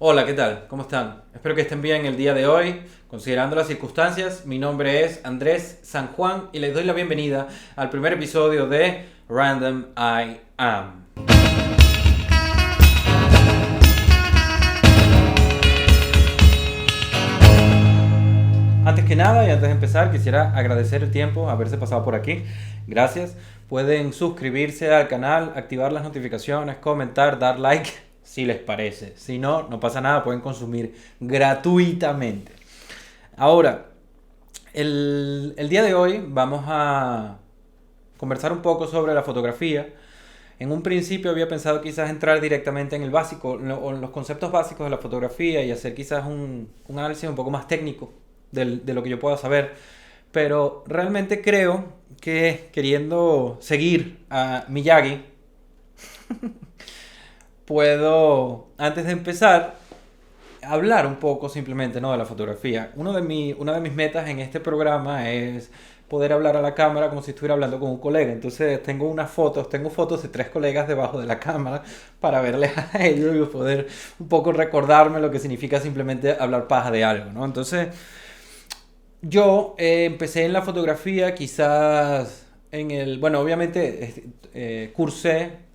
Hola, ¿qué tal? ¿Cómo están? Espero que estén bien el día de hoy. Considerando las circunstancias, mi nombre es Andrés San Juan y les doy la bienvenida al primer episodio de Random I Am. Antes que nada y antes de empezar, quisiera agradecer el tiempo, haberse pasado por aquí. Gracias. Pueden suscribirse al canal, activar las notificaciones, comentar, dar like si les parece. Si no, no pasa nada, pueden consumir gratuitamente. Ahora, el día de hoy vamos a conversar un poco sobre la fotografía. En un principio había pensado quizás entrar directamente en el básico, o en los conceptos básicos de la fotografía y hacer quizás un análisis un poco más técnico de lo que yo pueda saber. Pero realmente creo que queriendo seguir a Miyagi, puedo, antes de empezar, hablar un poco simplemente, ¿no?, de la fotografía. Una de mis metas en este programa es poder hablar a la cámara como si estuviera hablando con un colega. Entonces tengo fotos de tres colegas debajo de la cámara para verles a ellos y poder un poco recordarme lo que significa simplemente hablar paja de algo, ¿no? Entonces yo empecé en la fotografía quizás bueno, obviamente cursé,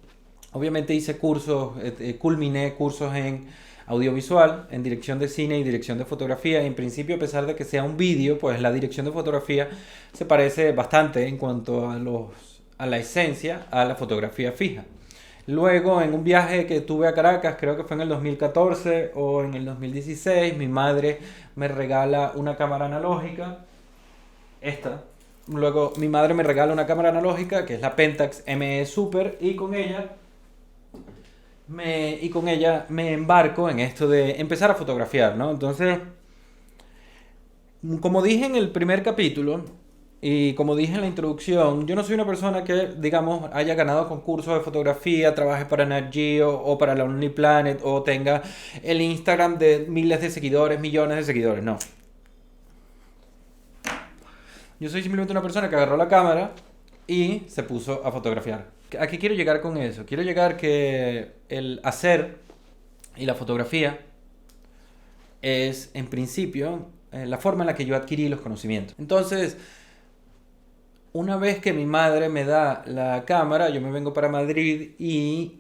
obviamente hice cursos, culminé cursos en audiovisual, en dirección de cine y dirección de fotografía. En principio, a pesar de que sea un vídeo, pues la dirección de fotografía se parece bastante en cuanto a la esencia a la fotografía fija. Luego, en un viaje que tuve a Caracas, creo que fue en el 2014 o en el 2016, mi madre me regala una cámara analógica, esta. Luego, mi madre me regala una cámara analógica, que es la Pentax ME Super, y con ella me embarco en esto de empezar a fotografiar, ¿no? Entonces, como dije en el primer capítulo y como dije en la introducción, yo no soy una persona que, digamos, haya ganado concursos de fotografía, trabaje para Nat Geo o para la Lonely Planet o tenga el Instagram de miles de seguidores, millones de seguidores, no. Yo soy simplemente una persona que agarró la cámara y se puso a fotografiar. ¿A qué quiero llegar con eso? Quiero llegar que el hacer y la fotografía es, en principio, la forma en la que yo adquirí los conocimientos. Entonces, una vez que mi madre me da la cámara, yo me vengo para Madrid y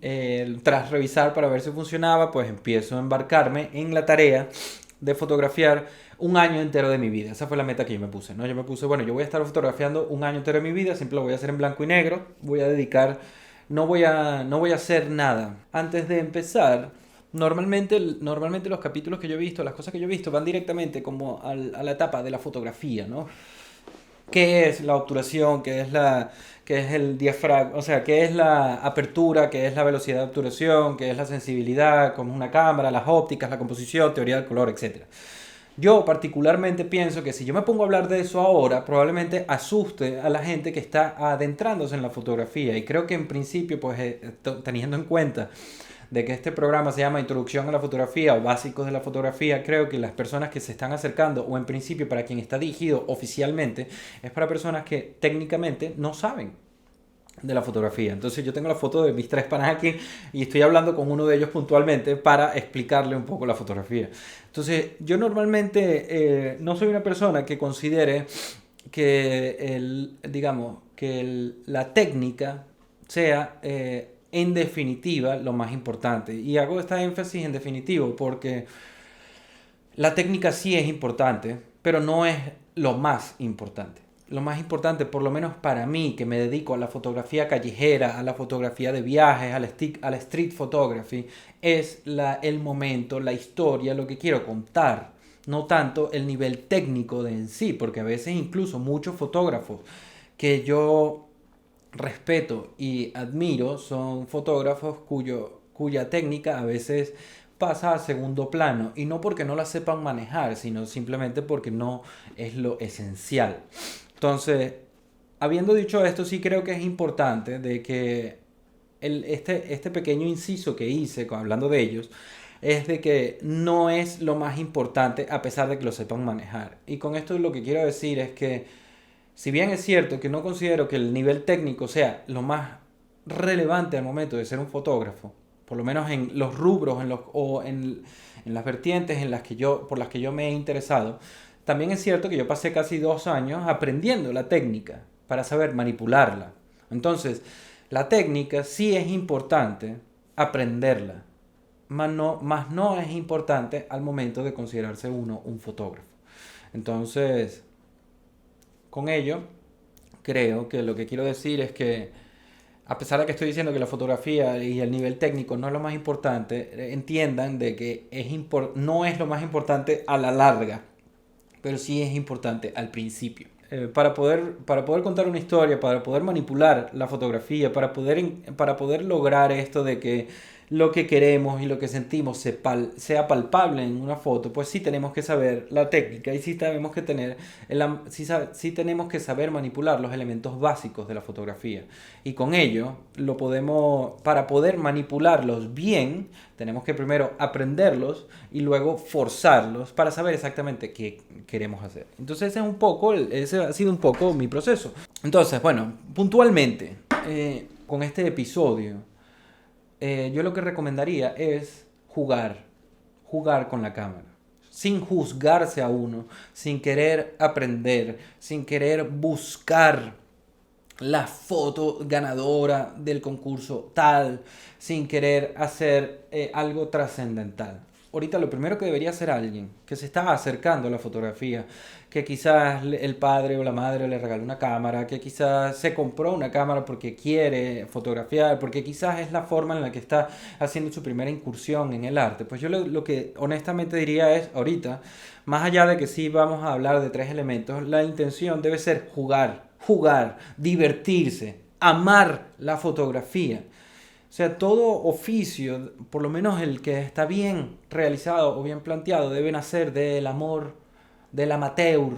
tras revisar para ver si funcionaba, pues empiezo a embarcarme en la tarea de fotografiar un año entero de mi vida. Esa fue la meta que yo me puse, ¿no? Yo me puse, bueno, yo voy a estar fotografiando un año entero de mi vida, siempre lo voy a hacer en blanco y negro, voy a dedicar, no voy a hacer nada. Antes de empezar, normalmente los capítulos que yo he visto, las cosas que yo he visto, van directamente como a la etapa de la fotografía, ¿no? ¿Qué es la obturación? ¿Qué es el diafragma? O sea, ¿qué es la apertura? ¿Qué es la velocidad de obturación? ¿Qué es la sensibilidad? ¿Cómo es una cámara? Las ópticas, la composición, teoría del color, etcétera. Yo particularmente pienso que si yo me pongo a hablar de eso ahora, probablemente asuste a la gente que está adentrándose en la fotografía. Y creo que en principio, pues teniendo en cuenta de que este programa se llama Introducción a la Fotografía o Básicos de la Fotografía, creo que las personas que se están acercando, o en principio para quien está dirigido oficialmente, es para personas que técnicamente no saben de la fotografía. Entonces yo tengo la foto de mis tres panas aquí y estoy hablando con uno de ellos puntualmente para explicarle un poco la fotografía. Entonces yo normalmente no soy una persona que considere que la técnica sea en definitiva lo más importante. Y hago esta énfasis en definitivo porque la técnica sí es importante, pero no es lo más importante. Lo más importante, por lo menos para mí, que me dedico a la fotografía callejera, a la fotografía de viajes, a la street photography, es el momento, la historia, lo que quiero contar. No tanto el nivel técnico de en sí, porque a veces incluso muchos fotógrafos que yo respeto y admiro son fotógrafos cuya técnica a veces pasa a segundo plano, y no porque no la sepan manejar, sino simplemente porque no es lo esencial. Entonces, habiendo dicho esto, sí creo que es importante de que este pequeño inciso que hice hablando de ellos es de que no es lo más importante a pesar de que lo sepan manejar. Y con esto lo que quiero decir es que si bien es cierto que no considero que el nivel técnico sea lo más relevante al momento de ser un fotógrafo, por lo menos en los rubros en las vertientes por las que yo me he interesado, también es cierto que yo pasé casi 2 años aprendiendo la técnica para saber manipularla. Entonces, la técnica sí es importante aprenderla, más no es importante al momento de considerarse uno un fotógrafo. Entonces, con ello, creo que lo que quiero decir es que, a pesar de que estoy diciendo que la fotografía y el nivel técnico no es lo más importante, entiendan de que no es lo más importante a la larga, pero sí es importante al principio. Para poder contar una historia, para poder manipular la fotografía, para poder lograr esto de que lo que queremos y lo que sentimos sea palpable en una foto, pues sí tenemos que saber la técnica y sí tenemos que saber manipular los elementos básicos de la fotografía. Y con ello, para poder manipularlos bien, tenemos que primero aprenderlos y luego forzarlos para saber exactamente qué queremos hacer. Entonces ese ha sido un poco mi proceso. Entonces, bueno, puntualmente, con este episodio, yo lo que recomendaría es jugar con la cámara, sin juzgarse a uno, sin querer aprender, sin querer buscar la foto ganadora del concurso tal, sin querer hacer algo trascendental. Ahorita lo primero que debería hacer alguien que se está acercando a la fotografía, que quizás el padre o la madre le regaló una cámara, que quizás se compró una cámara porque quiere fotografiar, porque quizás es la forma en la que está haciendo su primera incursión en el arte. Pues yo lo que honestamente diría es, ahorita, más allá de que sí vamos a hablar de 3 elementos, la intención debe ser jugar, divertirse, amar la fotografía. O sea, todo oficio, por lo menos el que está bien realizado o bien planteado, debe nacer del amor, del amateur,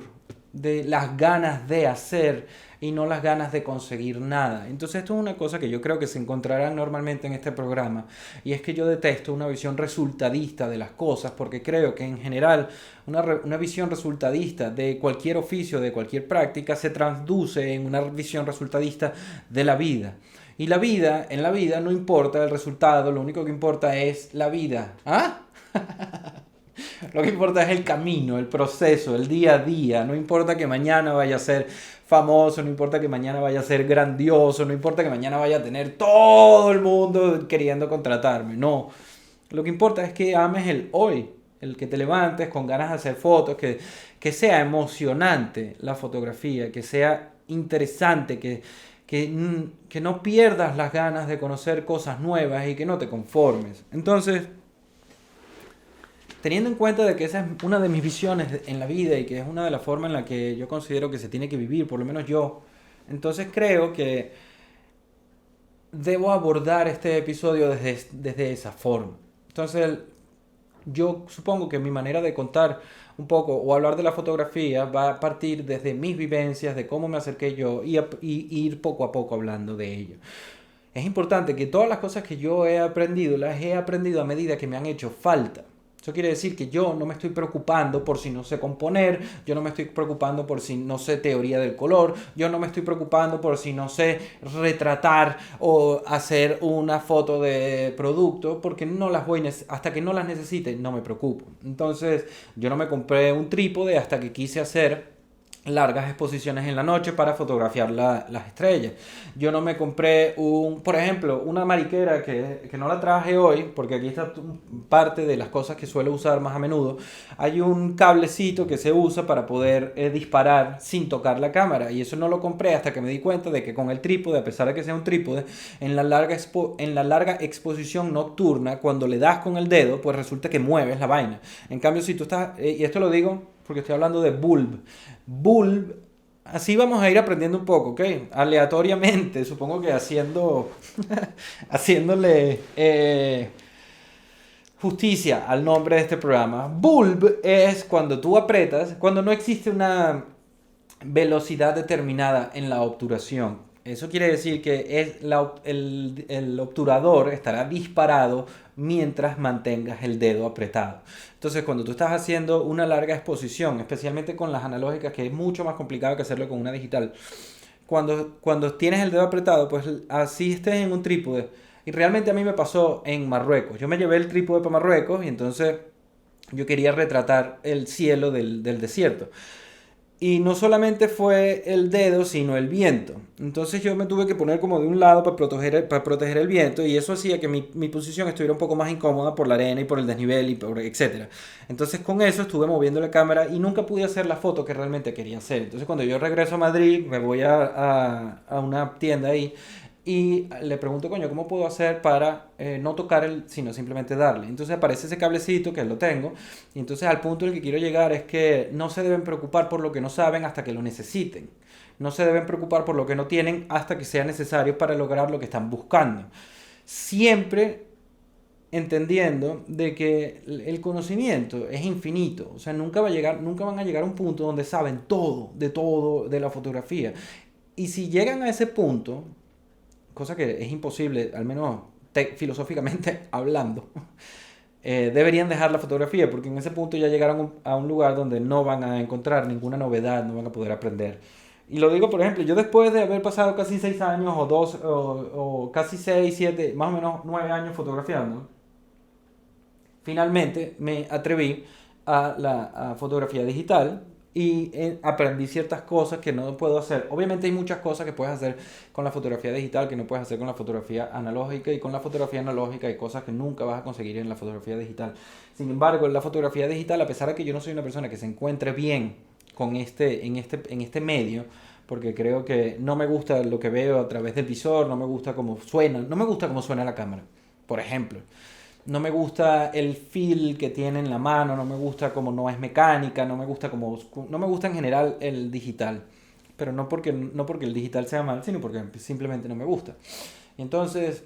de las ganas de hacer y no las ganas de conseguir nada. Entonces esto es una cosa que yo creo que se encontrará normalmente en este programa, y es que yo detesto una visión resultadista de las cosas, porque creo que en general una visión resultadista de cualquier oficio, de cualquier práctica, se traduce en una visión resultadista de la vida. Y en la vida no importa el resultado, lo único que importa es la vida. ¿Ah? Lo que importa es el camino, el proceso, el día a día. No importa que mañana vaya a ser famoso, no importa que mañana vaya a ser grandioso, no importa que mañana vaya a tener todo el mundo queriendo contratarme. No. Lo que importa es que ames el hoy, el que te levantes con ganas de hacer fotos, que sea emocionante la fotografía, que sea interesante, que no pierdas las ganas de conocer cosas nuevas y que no te conformes. Entonces, teniendo en cuenta de que esa es una de mis visiones en la vida y que es una de las formas en las que yo considero que se tiene que vivir, por lo menos yo, entonces creo que debo abordar este episodio desde esa forma. Entonces, yo supongo que mi manera de contar un poco o hablar de la fotografía va a partir desde mis vivencias, de cómo me acerqué yo y ir poco a poco hablando de ello. Es importante que todas las cosas que yo he aprendido, las he aprendido a medida que me han hecho falta. Eso quiere decir que yo no me estoy preocupando por si no sé componer, yo no me estoy preocupando por si no sé teoría del color, yo no me estoy preocupando por si no sé retratar o hacer una foto de producto, porque hasta que no las necesite, no me preocupo. Entonces, yo no me compré un trípode hasta que quise hacer largas exposiciones en la noche para fotografiar las estrellas. Yo no me compré por ejemplo, una mariquera que no la traje hoy, porque aquí está parte de las cosas que suelo usar más a menudo. Hay un cablecito que se usa para poder disparar sin tocar la cámara, y eso no lo compré hasta que me di cuenta de que con el trípode, a pesar de que sea un trípode, en la larga exposición nocturna, cuando le das con el dedo, pues resulta que mueves la vaina. En cambio, si tú estás, y esto lo digo porque estoy hablando de bulb, así vamos a ir aprendiendo un poco, ¿ok? Aleatoriamente, supongo que haciéndole justicia al nombre de este programa. Bulb es cuando tú apretas, cuando no existe una velocidad determinada en la obturación. Eso quiere decir que el obturador estará disparado mientras mantengas el dedo apretado. Entonces, cuando tú estás haciendo una larga exposición, especialmente con las analógicas, que es mucho más complicado que hacerlo con una digital, cuando tienes el dedo apretado, pues así estés en un trípode Y realmente a mí me pasó en Marruecos. Yo me llevé el trípode para Marruecos y entonces yo quería retratar el cielo del desierto. Y no solamente fue el dedo, sino el viento. Entonces yo me tuve que poner como de un lado para proteger el viento y eso hacía que mi posición estuviera un poco más incómoda por la arena y por el desnivel y por etcétera. Entonces con eso estuve moviendo la cámara y nunca pude hacer la foto que realmente quería hacer. Entonces cuando yo regreso a Madrid, me voy a una tienda ahí y le pregunto, coño, ¿cómo puedo hacer para no tocar sino simplemente darle? Entonces aparece ese cablecito que lo tengo y entonces al punto al que quiero llegar es que no se deben preocupar por lo que no saben hasta que lo necesiten. No se deben preocupar por lo que no tienen hasta que sea necesario para lograr lo que están buscando. Siempre entendiendo de que el conocimiento es infinito, o sea, nunca van a llegar a un punto donde saben todo de la fotografía. Y si llegan a ese punto, cosa que es imposible, al menos filosóficamente hablando, deberían dejar la fotografía, porque en ese punto ya llegaron a un lugar donde no van a encontrar ninguna novedad, no van a poder aprender. Y lo digo, por ejemplo, yo después de haber pasado casi 6 años o casi 6 7 más o menos 9 años fotografiando, finalmente me atreví a la fotografía digital y aprendí ciertas cosas que no puedo hacer. Obviamente hay muchas cosas que puedes hacer con la fotografía digital que no puedes hacer con la fotografía analógica y con la fotografía analógica hay cosas que nunca vas a conseguir en la fotografía digital. Sin embargo, en la fotografía digital, a pesar de que yo no soy una persona que se encuentre bien en este medio, porque creo que no me gusta lo que veo a través del visor, no me gusta cómo suena, no me gusta cómo suena la cámara, por ejemplo. No me gusta el feel que tiene en la mano, no me gusta como no es mecánica, no me gusta en general el digital. Pero no porque el digital sea mal, sino porque simplemente no me gusta. Entonces,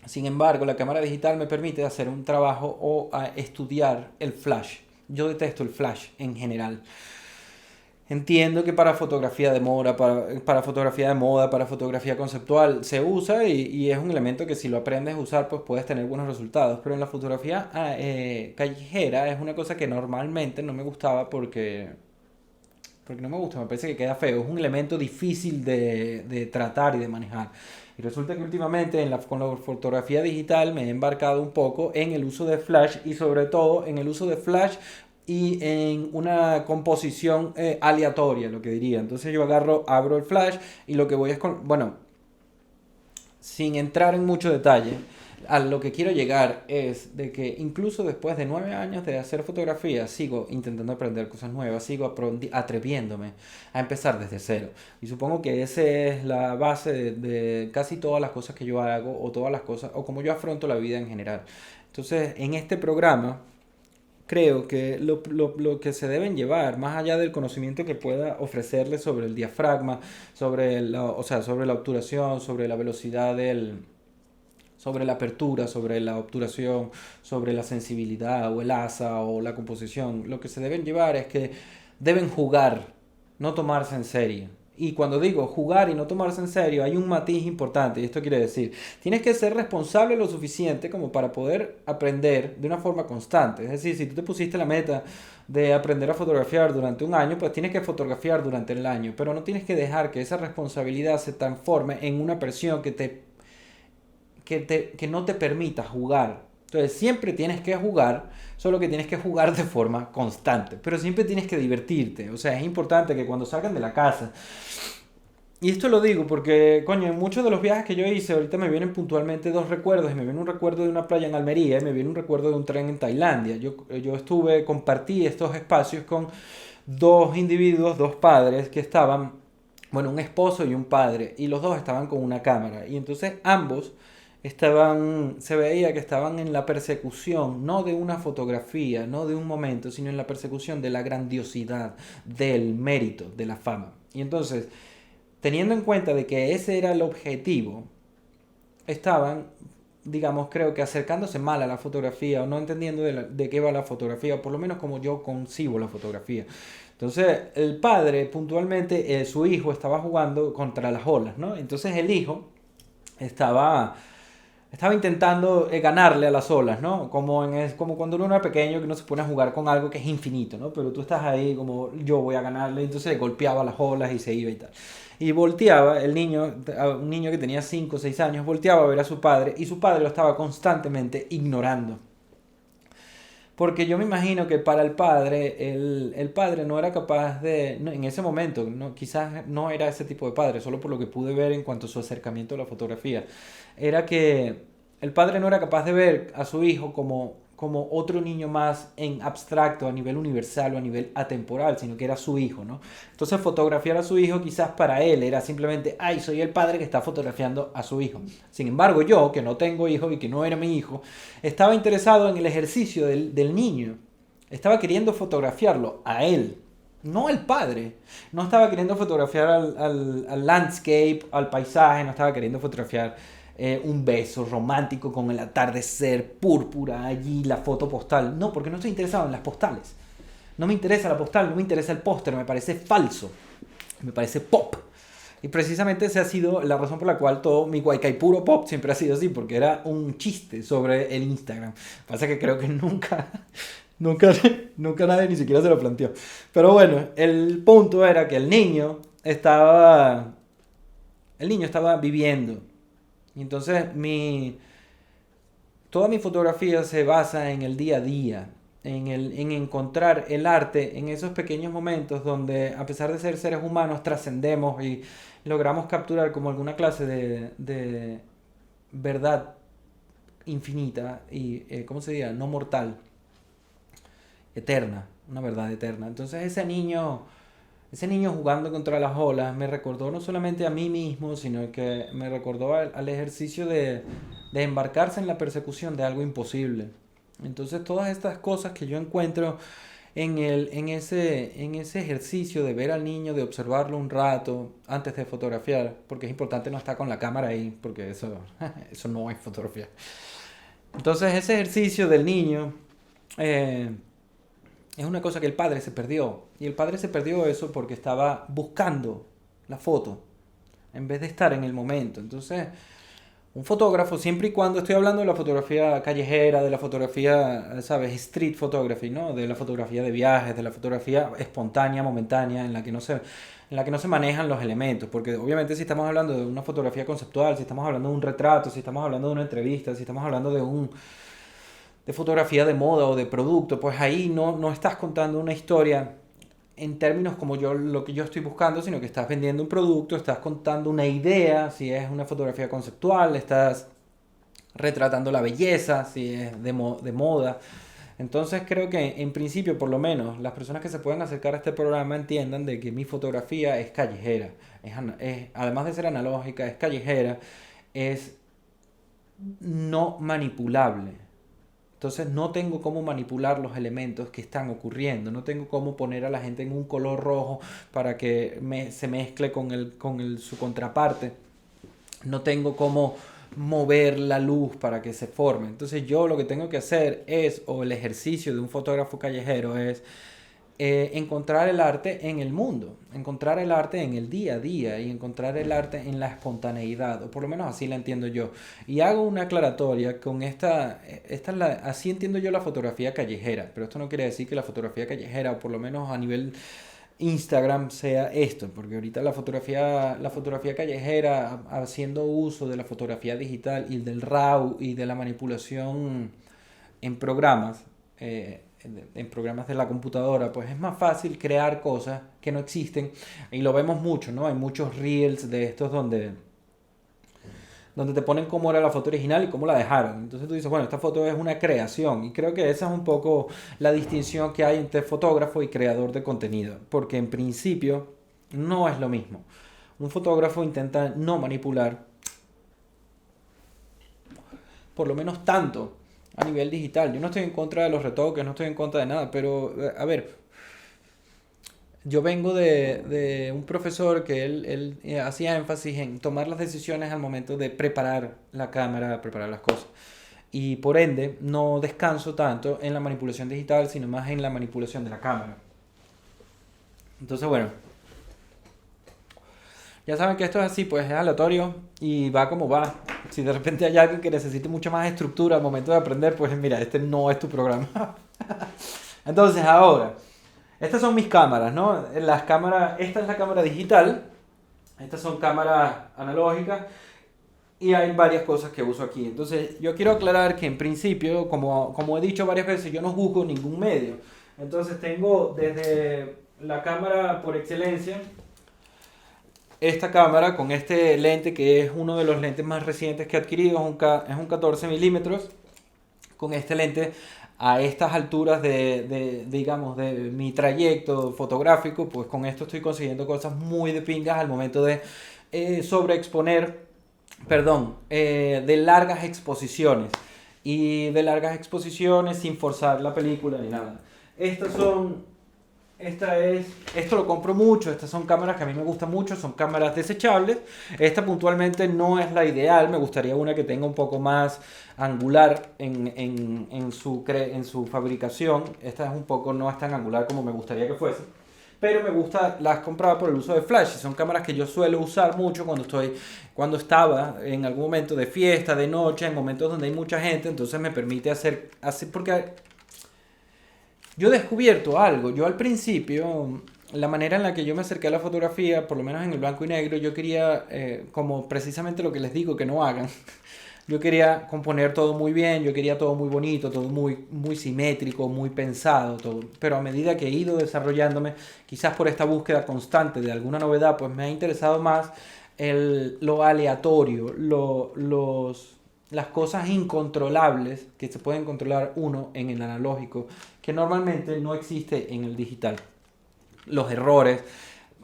sin embargo, la cámara digital me permite hacer un trabajo o estudiar el flash. Yo detesto el flash en general. Entiendo que para fotografía de moda, para fotografía de moda, para fotografía conceptual se usa y es un elemento que si lo aprendes a usar pues puedes tener buenos resultados. Pero en la fotografía callejera es una cosa que normalmente no me gustaba porque no me gusta, me parece que queda feo. Es un elemento difícil de tratar y de manejar. Y resulta que últimamente con la fotografía digital me he embarcado un poco en el uso de flash y sobre todo en el uso de flash y en una composición aleatoria, lo que diría. Entonces yo abro el flash y lo que voy es bueno, sin entrar en mucho detalle, a lo que quiero llegar es de que incluso después de 9 años de hacer fotografía, sigo intentando aprender cosas nuevas, sigo atreviéndome a empezar desde cero. Y supongo que esa es la base de casi todas las cosas que yo hago, o todas las cosas, o como yo afronto la vida en general. Entonces, en este programa creo que lo que se deben llevar, más allá del conocimiento que pueda ofrecerle sobre el diafragma, o sea, sobre la obturación, sobre la velocidad sobre la apertura, sobre la obturación, sobre la sensibilidad o el asa o la composición, lo que se deben llevar es que deben jugar, no tomarse en serio. Y cuando digo jugar y no tomarse en serio, hay un matiz importante, y esto quiere decir, tienes que ser responsable lo suficiente como para poder aprender de una forma constante. Es decir, si tú te pusiste la meta de aprender a fotografiar durante un año, pues tienes que fotografiar durante el año, pero no tienes que dejar que esa responsabilidad se transforme en una presión que no te permita jugar. Entonces siempre tienes que jugar, solo que tienes que jugar de forma constante, pero siempre tienes que divertirte. O sea, es importante que cuando salgan de la casa, y esto lo digo porque, coño, en muchos de los viajes que yo hice, ahorita me vienen puntualmente dos recuerdos, y me viene un recuerdo de una playa en Almería, y me viene un recuerdo de un tren en Tailandia. Yo compartí estos espacios con dos individuos, dos padres que estaban, bueno, un esposo y un padre, y los dos estaban con una cámara, y entonces ambos se veía que estaban en la persecución, no de una fotografía, no de un momento, sino en la persecución de la grandiosidad, del mérito, de la fama. Y entonces, teniendo en cuenta de que ese era el objetivo, estaban, digamos, creo que acercándose mal a la fotografía o no entendiendo de qué va la fotografía, o por lo menos como yo concibo la fotografía. Entonces, el padre, puntualmente, su hijo estaba jugando contra las olas, ¿no? Entonces el hijo estaba estaba intentando ganarle a las olas, ¿no? Como cuando uno era pequeño que uno se pone a jugar con algo que es infinito, ¿no? Pero tú estás ahí como yo voy a ganarle, entonces golpeaba las olas y se iba y tal. Y volteaba el niño, un niño que tenía 5 o 6 años, volteaba a ver a su padre y su padre lo estaba constantemente ignorando. Porque yo me imagino que para el padre no era capaz de, en ese momento, no, quizás no era ese tipo de padre, solo por lo que pude ver en cuanto a su acercamiento a la fotografía, era que el padre no era capaz de ver a su hijo como otro niño más en abstracto, a nivel universal o a nivel atemporal, sino que era su hijo, ¿no? Entonces fotografiar a su hijo quizás para él era simplemente, ay, soy el padre que está fotografiando a su hijo. Sin embargo, yo, que no tengo hijo y que no era mi hijo, estaba interesado en el ejercicio del niño. Estaba queriendo fotografiarlo a él, no al padre. No estaba queriendo fotografiar al landscape, al paisaje, no estaba queriendo fotografiar un beso romántico con el atardecer púrpura allí, la foto postal. No, porque no estoy interesado en las postales. No me interesa la postal, no me interesa el póster, me parece falso, me parece pop. Y precisamente esa ha sido la razón por la cual todo mi Guaycay puro pop siempre ha sido así, porque era un chiste sobre el Instagram. Pasa que creo que nunca, nunca nadie ni siquiera se lo planteó. Pero bueno, el punto era que el niño estaba viviendo. Y entonces toda mi fotografía se basa en el día a día, en encontrar el arte en esos pequeños momentos donde, a pesar de ser seres humanos, trascendemos y logramos capturar como alguna clase de verdad infinita y, ¿cómo se diría? No mortal, eterna, una verdad eterna. Entonces ese niño jugando contra las olas me recordó no solamente a mí mismo, sino que me recordó al ejercicio de embarcarse en la persecución de algo imposible. Entonces todas estas cosas que yo encuentro en ese ejercicio de ver al niño, de observarlo un rato antes de fotografiar, porque es importante no estar con la cámara ahí, porque eso no es fotografía. Entonces ese ejercicio del niño eh, es una cosa que el padre se perdió. Y el padre se perdió eso porque estaba buscando la foto en vez de estar en el momento. Entonces, un fotógrafo, siempre y cuando estoy hablando de la fotografía callejera, de la fotografía, ¿sabes? Street photography, ¿no? De la fotografía de viajes, de la fotografía espontánea, momentánea, en la que no se manejan los elementos. Porque obviamente si estamos hablando de una fotografía conceptual, si estamos hablando de un retrato, si estamos hablando de una entrevista, si estamos hablando de fotografía de moda o de producto, pues ahí no estás contando una historia en términos como lo que yo estoy buscando, sino que estás vendiendo un producto, estás contando una idea, si es una fotografía conceptual, estás retratando la belleza, si es de moda. Entonces creo que en principio, por lo menos, las personas que se puedan acercar a este programa entiendan de que mi fotografía es callejera, además de ser analógica, es callejera, es no manipulable. Entonces no tengo cómo manipular los elementos que están ocurriendo, no tengo cómo poner a la gente en un color rojo para que se mezcle su contraparte, no tengo cómo mover la luz para que se forme. Entonces yo lo que tengo que hacer o el ejercicio de un fotógrafo callejero es encontrar el arte en el mundo, encontrar el arte en el día a día y encontrar el arte en la espontaneidad, o por lo menos así la entiendo yo. Y hago una aclaratoria con así entiendo yo la fotografía callejera, pero esto no quiere decir que la fotografía callejera, o por lo menos a nivel Instagram, sea esto, porque ahorita la fotografía callejera, haciendo uso de la fotografía digital y del RAW y de la manipulación en programas, en programas de la computadora, pues es más fácil crear cosas que no existen y lo vemos mucho, ¿no? Hay muchos reels de estos donde te ponen cómo era la foto original y cómo la dejaron. Entonces tú dices, bueno, esta foto es una creación y creo que esa es un poco la distinción que hay entre fotógrafo y creador de contenido, porque en principio no es lo mismo. Un fotógrafo intenta no manipular, por lo menos tanto, a nivel digital. Yo no estoy en contra de los retoques, no estoy en contra de nada, pero a ver, yo vengo de un profesor que él hacía énfasis en tomar las decisiones al momento de preparar la cámara, preparar las cosas. Y por ende, no descanso tanto en la manipulación digital, sino más en la manipulación de la cámara. Entonces, bueno, Ya saben que esto es así, pues es aleatorio y va como va. Si de repente hay alguien que necesite mucha más estructura al momento de aprender, pues mira, este no es tu programa. Entonces ahora, estas son mis cámaras, ¿no? Las cámaras, esta es la cámara digital, estas son cámaras analógicas y hay varias cosas que uso aquí. Entonces yo quiero aclarar que en principio, como he dicho varias veces, yo no juzgo ningún medio. Entonces tengo desde la cámara por excelencia, esta cámara con este lente que es uno de los lentes más recientes que he adquirido, es un 14 milímetros. Con este lente a estas alturas digamos, de mi trayecto fotográfico, pues con esto estoy consiguiendo cosas muy de pingas al momento de sobreexponer, perdón, de largas exposiciones. Y de largas exposiciones sin forzar la película ni nada. Estas son esto lo compro mucho, estas son cámaras que a mí me gustan mucho, son cámaras desechables. Esta puntualmente no es la ideal, me gustaría una que tenga un poco más angular en su fabricación. Esta es un poco, no es tan angular como me gustaría que fuese. Pero me gusta, las compraba por el uso de flash. Son cámaras que yo suelo usar mucho cuando estaba en algún momento de fiesta, de noche, en momentos donde hay mucha gente. Entonces me permite hacer porque yo he descubierto algo. Yo al principio, la manera en la que yo me acerqué a la fotografía, por lo menos en el blanco y negro, yo quería, como precisamente lo que les digo que no hagan, yo quería componer todo muy bien, yo quería todo muy bonito, todo muy, muy simétrico, muy pensado, todo. Pero a medida que he ido desarrollándome, quizás por esta búsqueda constante de alguna novedad, pues me ha interesado más lo aleatorio, las cosas incontrolables que se pueden controlar uno en el analógico, que normalmente no existe en el digital. Los errores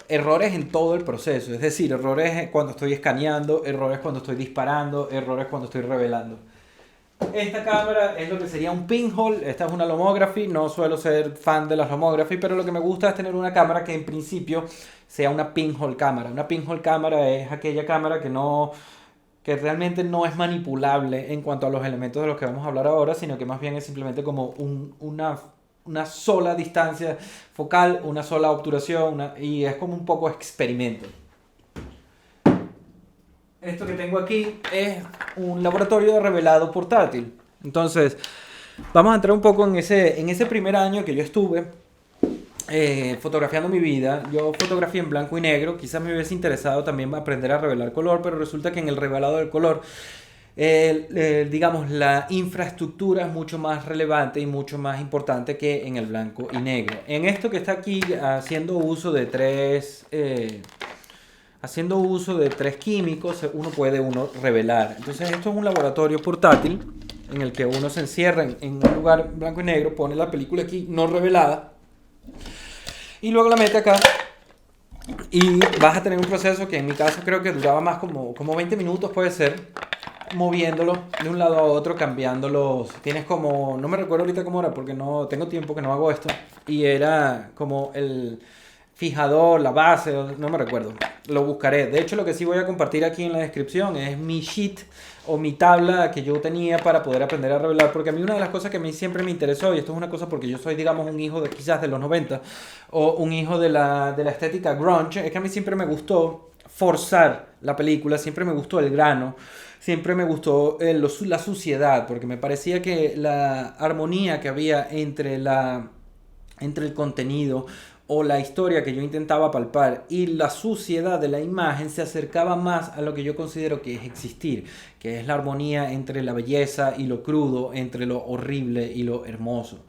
en todo el proceso, es decir, errores cuando estoy escaneando, errores cuando estoy disparando, errores cuando estoy revelando. Esta cámara es lo que sería un pinhole, esta es una lomography, no suelo ser fan de las lomography, pero lo que me gusta es tener una cámara que en principio sea una pinhole cámara. Una pinhole cámara es aquella cámara que realmente no es manipulable en cuanto a los elementos de los que vamos a hablar ahora, sino que más bien es simplemente como una sola distancia focal, una sola obturación, y es como un poco experimento. Esto que tengo aquí es un laboratorio de revelado portátil. Entonces, vamos a entrar un poco en ese primer año que yo estuve fotografiando mi vida. Yo fotografié en blanco y negro. Quizás me hubiese interesado también aprender a revelar color, pero resulta que en el revelado del color, digamos, la infraestructura es mucho más relevante y mucho más importante que en el blanco y negro. En esto que está aquí, haciendo uso de tres químicos, uno puede revelar. Entonces esto es un laboratorio portátil en el que uno se encierra en un lugar blanco y negro, pone la película aquí no revelada y luego la mete acá y vas a tener un proceso que en mi caso creo que duraba más como 20 minutos puede ser, moviéndolo de un lado a otro, cambiándolos. Tienes como, no me recuerdo ahorita cómo era porque no tengo tiempo que no hago esto, y era como el fijador, la base, no me recuerdo, lo buscaré. De hecho, lo que sí voy a compartir aquí en la descripción es mi sheet o mi tabla que yo tenía para poder aprender a revelar, porque a mí una de las cosas que a mí siempre me interesó, y esto es una cosa porque yo soy, digamos, un hijo de quizás de los 90 o un hijo de la estética grunge, es que a mí siempre me gustó forzar la película, siempre me gustó el grano, siempre me gustó la suciedad, porque me parecía que la armonía que había entre el contenido o la historia que yo intentaba palpar y la suciedad de la imagen se acercaba más a lo que yo considero que es existir, que es la armonía entre la belleza y lo crudo, entre lo horrible y lo hermoso.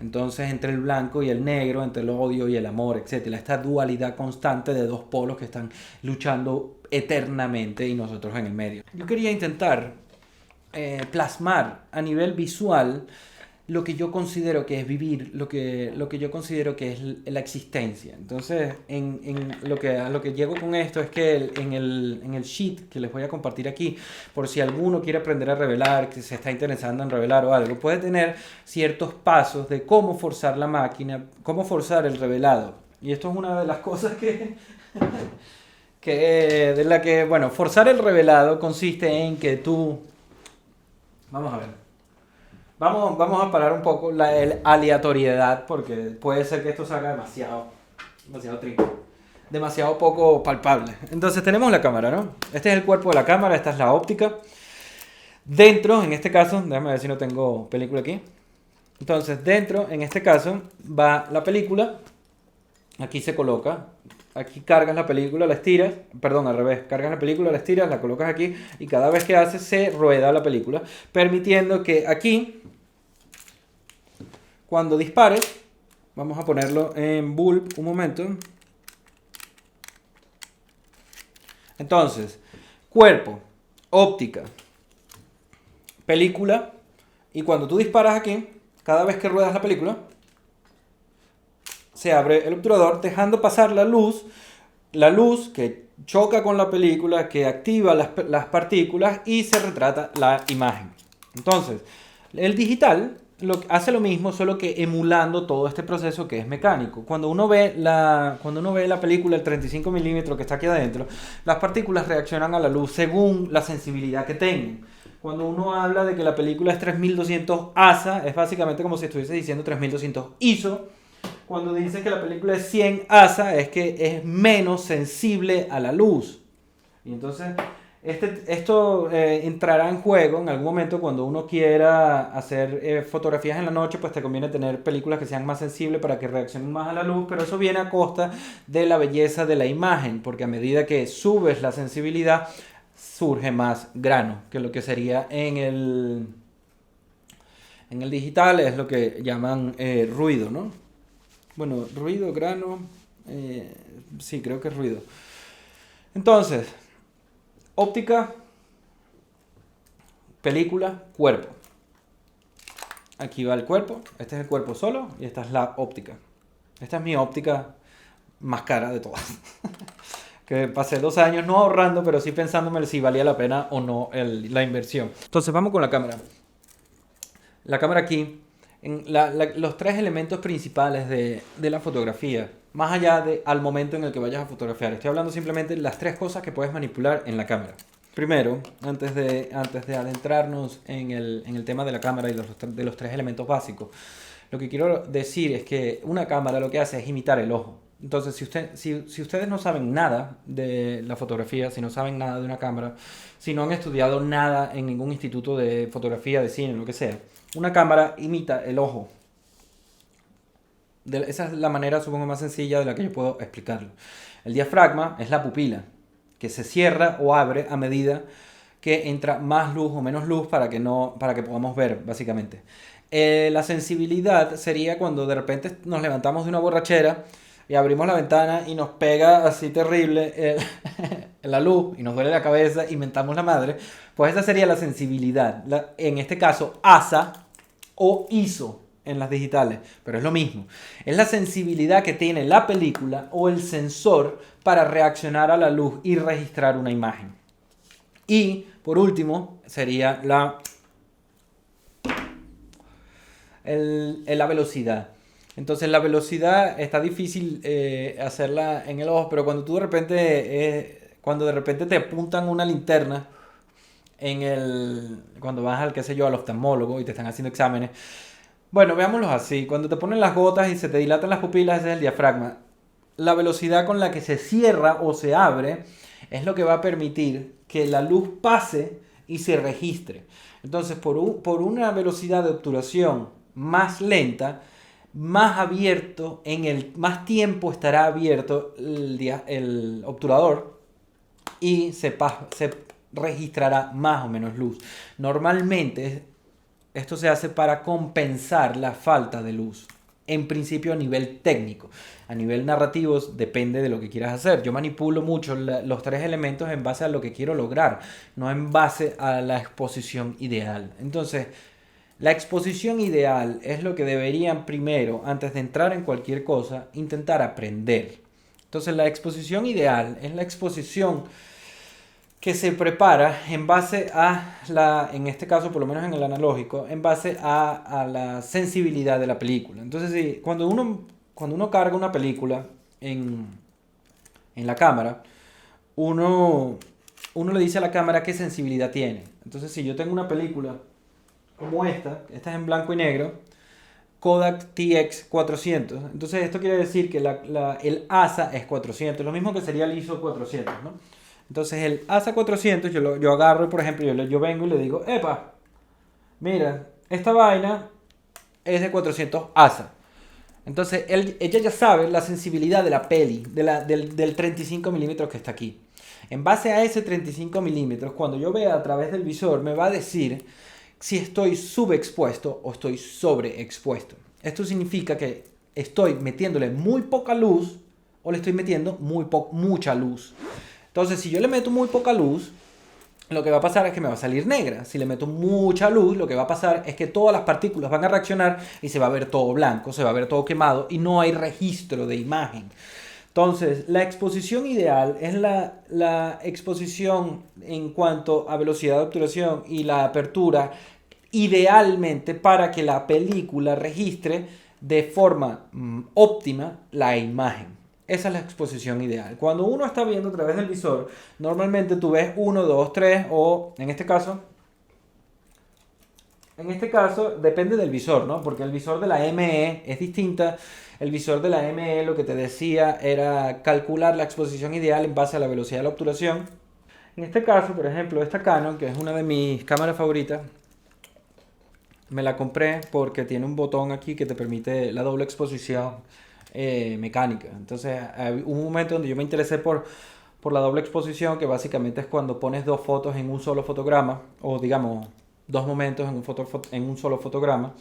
Entonces, entre el blanco y el negro, entre el odio y el amor, etcétera, esta dualidad constante de dos polos que están luchando eternamente y nosotros en el medio. Yo quería intentar plasmar a nivel visual lo que yo considero que es vivir, lo que yo considero que es la existencia. Entonces, a lo que llego con esto es que en el sheet que les voy a compartir aquí, por si alguno quiere aprender a revelar, que se está interesando en revelar o algo, puede tener ciertos pasos de cómo forzar la máquina, cómo forzar el revelado. Y esto es una de las cosas bueno, forzar el revelado consiste en que tú... Vamos a ver. Vamos a parar un poco la aleatoriedad porque puede ser que esto salga demasiado trinco. demasiado poco palpable. Entonces tenemos la cámara, ¿no? Este es el cuerpo de la cámara, esta es la óptica. Dentro, en este caso, déjame ver si no tengo película aquí. Entonces, dentro, en este caso, va la película. Aquí se coloca. Aquí cargas la película, la estiras. Perdón, al revés. Cargas la película, la estiras, la colocas aquí. Y cada vez que haces, se rueda la película. Permitiendo que aquí, cuando dispares, vamos a ponerlo en bulb un momento. Entonces, cuerpo, óptica, película, y cuando tú disparas aquí, cada vez que ruedas la película, se abre el obturador dejando pasar la luz que choca con la película, que activa las partículas y se retrata la imagen. Entonces, el digital hace lo mismo, solo que emulando todo este proceso que es mecánico. Cuando uno ve la película, el 35 milímetros que está aquí adentro, las partículas reaccionan a la luz según la sensibilidad que tengan. Cuando uno habla de que la película es 3200 ASA, es básicamente como si estuviese diciendo 3200 ISO. Cuando dice que la película es 100 ASA, es que es menos sensible a la luz. Y entonces, esto entrará en juego en algún momento cuando uno quiera hacer fotografías en la noche, pues te conviene tener películas que sean más sensibles para que reaccionen más a la luz, pero eso viene a costa de la belleza de la imagen, porque a medida que subes la sensibilidad, surge más grano, que lo que sería en el digital es lo que llaman ruido, ¿no? Bueno, ruido, grano, sí, creo que es ruido. Entonces, óptica, película, cuerpo. Aquí va el cuerpo, este es el cuerpo solo y esta es la óptica. Esta es mi óptica más cara de todas. Que pasé 2 años no ahorrando, pero sí pensándome si valía la pena o no la inversión. Entonces vamos con la cámara. La cámara aquí, los 3 elementos principales de la fotografía, más allá de al momento en el que vayas a fotografiar. Estoy hablando simplemente de las 3 cosas que puedes manipular en la cámara. Primero, antes de adentrarnos en el tema de la cámara y de los 3 elementos básicos, lo que quiero decir es que una cámara lo que hace es imitar el ojo. Entonces, si ustedes no saben nada de la fotografía, si no saben nada de una cámara, si no han estudiado nada en ningún instituto de fotografía, de cine, lo que sea, una cámara imita el ojo. Esa es la manera, supongo, más sencilla de la que yo puedo explicarlo. El diafragma es la pupila, que se cierra o abre a medida que entra más luz o menos luz para que podamos ver, básicamente. La sensibilidad sería cuando de repente nos levantamos de una borrachera y abrimos la ventana y nos pega así terrible la luz y nos duele la cabeza y mentamos la madre. Pues esa sería la sensibilidad. En este caso, ASA o ISO en las digitales, pero es lo mismo. Es la sensibilidad que tiene la película o el sensor para reaccionar a la luz y registrar una imagen. Y por último sería la velocidad. Entonces la velocidad está difícil hacerla en el ojo, pero cuando tú de repente te apuntan una linterna cuando vas al, qué sé yo, al oftalmólogo y te están haciendo exámenes. Bueno, veámoslo así. Cuando te ponen las gotas y se te dilatan las pupilas, ese es el diafragma. La velocidad con la que se cierra o se abre es lo que va a permitir que la luz pase y se registre. Entonces, por una velocidad de obturación más lenta, más abierto, más tiempo estará abierto el obturador y se registrará más o menos luz. Normalmente esto se hace para compensar la falta de luz. En principio a nivel técnico. A nivel narrativo depende de lo que quieras hacer. Yo manipulo mucho los 3 elementos en base a lo que quiero lograr, no en base a la exposición ideal. Entonces, la exposición ideal es lo que deberían primero, antes de entrar en cualquier cosa, intentar aprender. Entonces, la exposición ideal es la exposición que se prepara en base a en este caso, por lo menos en el analógico, en base a la sensibilidad de la película. Entonces, cuando uno carga una película en la cámara, uno le dice a la cámara qué sensibilidad tiene. Entonces, si yo tengo una película como esta es en blanco y negro, Kodak TX400. Entonces esto quiere decir que el ASA es 400, lo mismo que sería el ISO 400, ¿no? Entonces el ASA 400 yo agarro, por ejemplo, yo vengo y le digo, epa, mira, esta vaina es de 400 ASA. Entonces ella ya sabe la sensibilidad de la peli, del 35 milímetros que está aquí. En base a ese 35 milímetros, cuando yo vea a través del visor, me va a decir si estoy subexpuesto o estoy sobreexpuesto. Esto significa que estoy metiéndole muy poca luz o le estoy metiendo mucha luz. Entonces, si yo le meto muy poca luz, lo que va a pasar es que me va a salir negra. Si le meto mucha luz, lo que va a pasar es que todas las partículas van a reaccionar y se va a ver todo blanco, se va a ver todo quemado y no hay registro de imagen. Entonces, la exposición ideal es la exposición en cuanto a velocidad de obturación y la apertura, idealmente para que la película registre de forma óptima la imagen. Esa es la exposición ideal. Cuando uno está viendo a través del visor, normalmente tú ves 1, 2, 3 o en este caso depende del visor, ¿no? Porque el visor de la ME es distinta. El visor de la ME lo que te decía era calcular la exposición ideal en base a la velocidad de la obturación. En este caso, por ejemplo, esta Canon, que es una de mis cámaras favoritas, me la compré porque tiene un botón aquí que te permite la doble exposición mecánica. Entonces, hubo un momento donde yo me interesé por la doble exposición, que básicamente es cuando pones dos fotos en un solo fotograma, o digamos, dos momentos en un solo fotograma.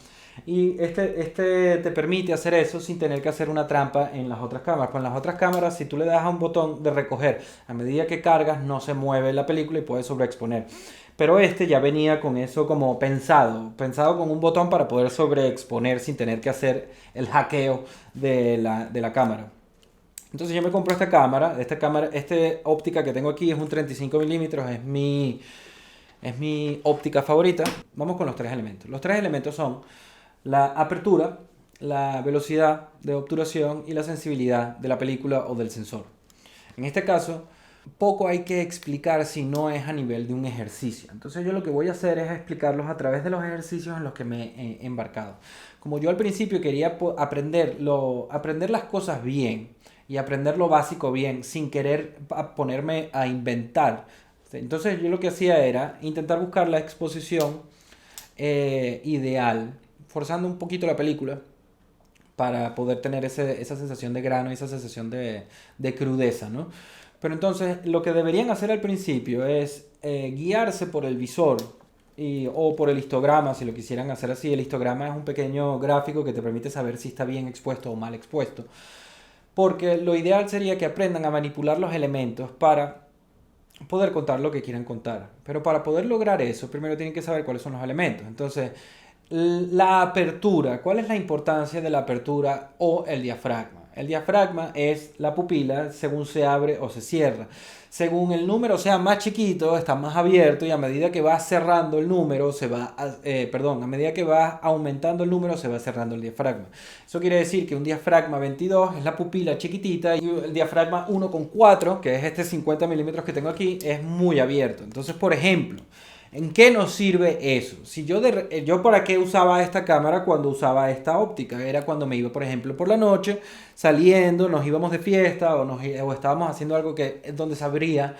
Y este te permite hacer eso sin tener que hacer una trampa en las otras cámaras. Pues en las otras cámaras, si tú le das a un botón de recoger, a medida que cargas, no se mueve la película y puedes sobreexponer. Pero este ya venía con eso como pensado con un botón para poder sobreexponer sin tener que hacer el hackeo de la cámara. Entonces yo me compro esta cámara, óptica que tengo aquí es un 35 milímetros, es mi óptica favorita. Vamos con los tres elementos. Los tres elementos son la apertura, la velocidad de obturación y la sensibilidad de la película o del sensor. En este caso, poco hay que explicar si no es a nivel de un ejercicio. Entonces yo lo que voy a hacer es explicarlos a través de los ejercicios en los que me he embarcado. Como yo al principio quería aprender las cosas bien y aprender lo básico bien sin querer ponerme a inventar. Entonces yo lo que hacía era intentar buscar la exposición ideal, forzando un poquito la película para poder tener esa sensación de grano y esa sensación de crudeza, ¿no? Pero entonces lo que deberían hacer al principio es guiarse por el visor o por el histograma, si lo quisieran hacer así. El histograma es un pequeño gráfico que te permite saber si está bien expuesto o mal expuesto. Porque lo ideal sería que aprendan a manipular los elementos para poder contar lo que quieran contar. Pero para poder lograr eso, primero tienen que saber cuáles son los elementos. Entonces, la apertura. ¿Cuál es la importancia de la apertura o el diafragma? El diafragma es la pupila según se abre o se cierra. Según el número sea más chiquito, está más abierto, y a medida que va cerrando el número, a medida que va aumentando el número, se va cerrando el diafragma. Eso quiere decir que un diafragma 22 es la pupila chiquitita, y el diafragma 1,4, que es este 50 milímetros que tengo aquí, es muy abierto. Entonces, por ejemplo, ¿en qué nos sirve eso? Si yo para qué usaba esta cámara cuando usaba esta óptica, era cuando me iba, por ejemplo, por la noche, saliendo, nos íbamos de fiesta o estábamos haciendo algo donde sabía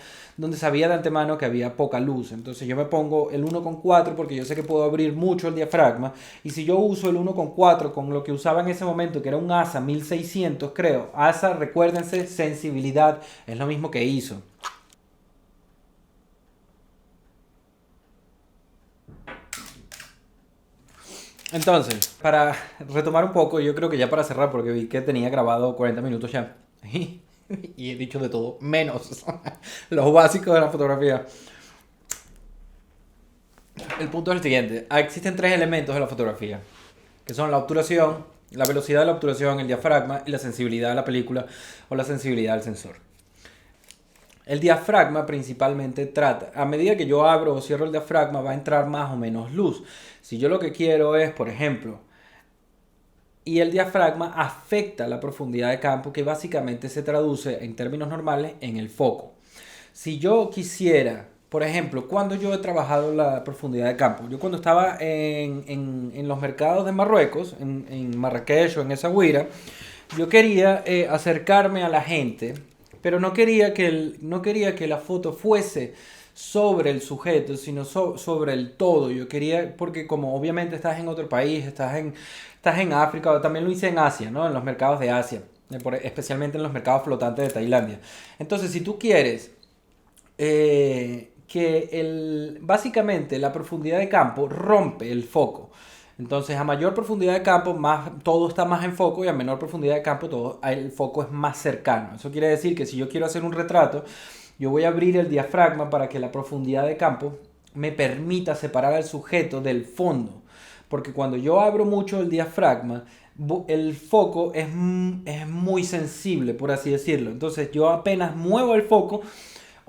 de antemano que había poca luz. Entonces yo me pongo el 1,4 porque yo sé que puedo abrir mucho el diafragma, y si yo uso el 1,4 con lo que usaba en ese momento, que era un ASA 1600, creo. ASA, recuérdense, sensibilidad, es lo mismo que ISO. Entonces, para retomar un poco, yo creo que ya para cerrar, porque vi que tenía grabado 40 minutos ya. Y he dicho de todo, menos los básicos de la fotografía. El punto es el siguiente. Existen tres elementos de la fotografía, que son la obturación, la velocidad de la obturación, el diafragma y la sensibilidad de la película o la sensibilidad del sensor. El diafragma principalmente trata, a medida que yo abro o cierro el diafragma, va a entrar más o menos luz. Si yo lo que quiero es, por ejemplo, y el diafragma afecta la profundidad de campo, que básicamente se traduce en términos normales en el foco. Si yo quisiera por ejemplo, cuando yo he trabajado la profundidad de campo, yo cuando estaba en los mercados de Marruecos, en Marrakech o en Essaouira, yo quería acercarme a la gente, pero no quería que la foto fuese sobre el sujeto, sino sobre el todo. Yo quería, porque como obviamente estás en otro país, estás en África, o también lo hice en Asia, ¿no? En los mercados de Asia, especialmente en los mercados flotantes de Tailandia. Entonces, si tú quieres básicamente la profundidad de campo rompe el foco. Entonces, a mayor profundidad de campo, todo está más en foco y a menor profundidad de campo, el foco es más cercano. Eso quiere decir que si yo quiero hacer un retrato, yo voy a abrir el diafragma para que la profundidad de campo me permita separar al sujeto del fondo. Porque cuando yo abro mucho el diafragma, el foco es muy sensible, por así decirlo. Entonces, yo apenas muevo el foco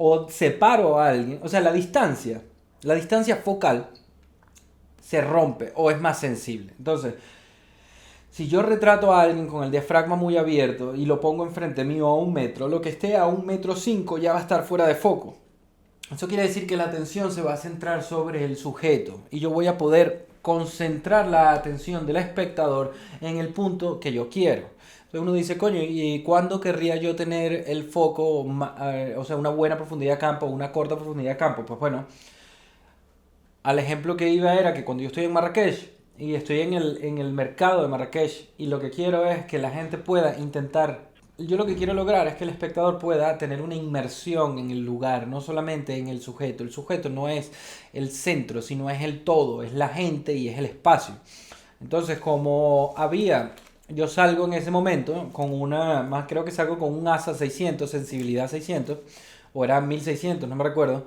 o separo a alguien, o sea, la distancia focal se rompe o es más sensible. Entonces, si yo retrato a alguien con el diafragma muy abierto y lo pongo enfrente mío a 1 metro, lo que esté a 1,5 m ya va a estar fuera de foco. Eso quiere decir que la atención se va a centrar sobre el sujeto y yo voy a poder concentrar la atención del espectador en el punto que yo quiero. Entonces uno dice, coño, ¿y cuándo querría yo tener el foco, o sea, una buena profundidad de campo, una corta profundidad de campo? Pues bueno, al ejemplo que iba era que cuando yo estoy en Marrakech y estoy en el mercado de Marrakech y lo que quiero es que la gente pueda intentar, yo lo que quiero lograr es que el espectador pueda tener una inmersión en el lugar, no solamente en el sujeto. El sujeto no es el centro, sino es el todo, es la gente y es el espacio. Entonces, yo salgo en ese momento con más creo que salgo con un ASA 600, sensibilidad 600, o era 1600, no me recuerdo.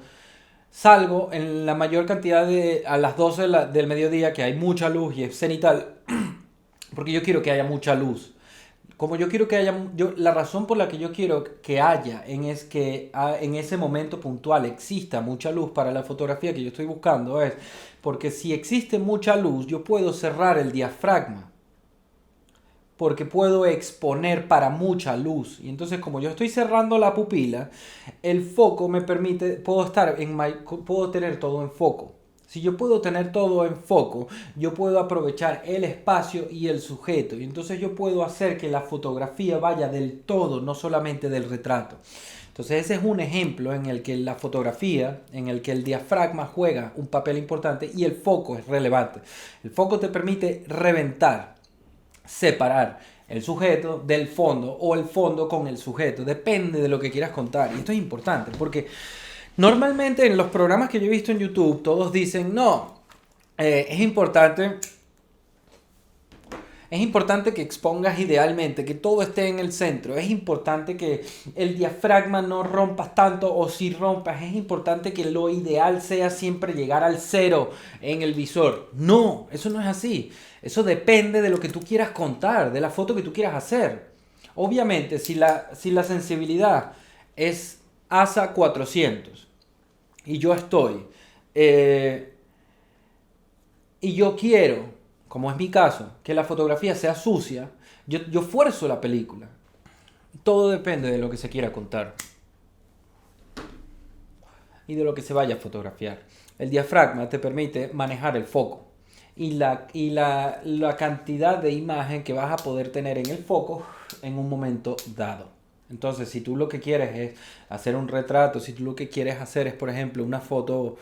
Salgo en la mayor cantidad a las 12 del mediodía, que hay mucha luz y es cenital, porque yo quiero que haya mucha luz. Como yo quiero que haya, la razón por la que yo quiero que haya es que en ese momento puntual exista mucha luz para la fotografía que yo estoy buscando, es porque si existe mucha luz, yo puedo cerrar el diafragma, porque puedo exponer para mucha luz. Y entonces, como yo estoy cerrando la pupila, el foco me permite, puedo tener todo en foco. Si yo puedo tener todo en foco, yo puedo aprovechar el espacio y el sujeto. Y entonces yo puedo hacer que la fotografía vaya del todo, no solamente del retrato. Entonces ese es un ejemplo en el que la fotografía, en el que el diafragma juega un papel importante y el foco es relevante. El foco te permite separar el sujeto del fondo o el fondo con el sujeto. Depende de lo que quieras contar. Y esto es importante porque normalmente en los programas que yo he visto en YouTube todos dicen, no, es importante que expongas idealmente, que todo esté en el centro. Es importante que el diafragma no rompas tanto o si rompas. Es importante que lo ideal sea siempre llegar al cero en el visor. No, eso no es así. Eso depende de lo que tú quieras contar, de la foto que tú quieras hacer. Obviamente, si la sensibilidad es ASA 400 y yo estoy y yo quiero, como es mi caso, que la fotografía sea sucia, yo fuerzo la película. Todo depende de lo que se quiera contar y de lo que se vaya a fotografiar. El diafragma te permite manejar el foco y la cantidad de imagen que vas a poder tener en el foco en un momento dado. Entonces, si tú lo que quieres es hacer un retrato, si tú lo que quieres hacer es, por ejemplo, una foto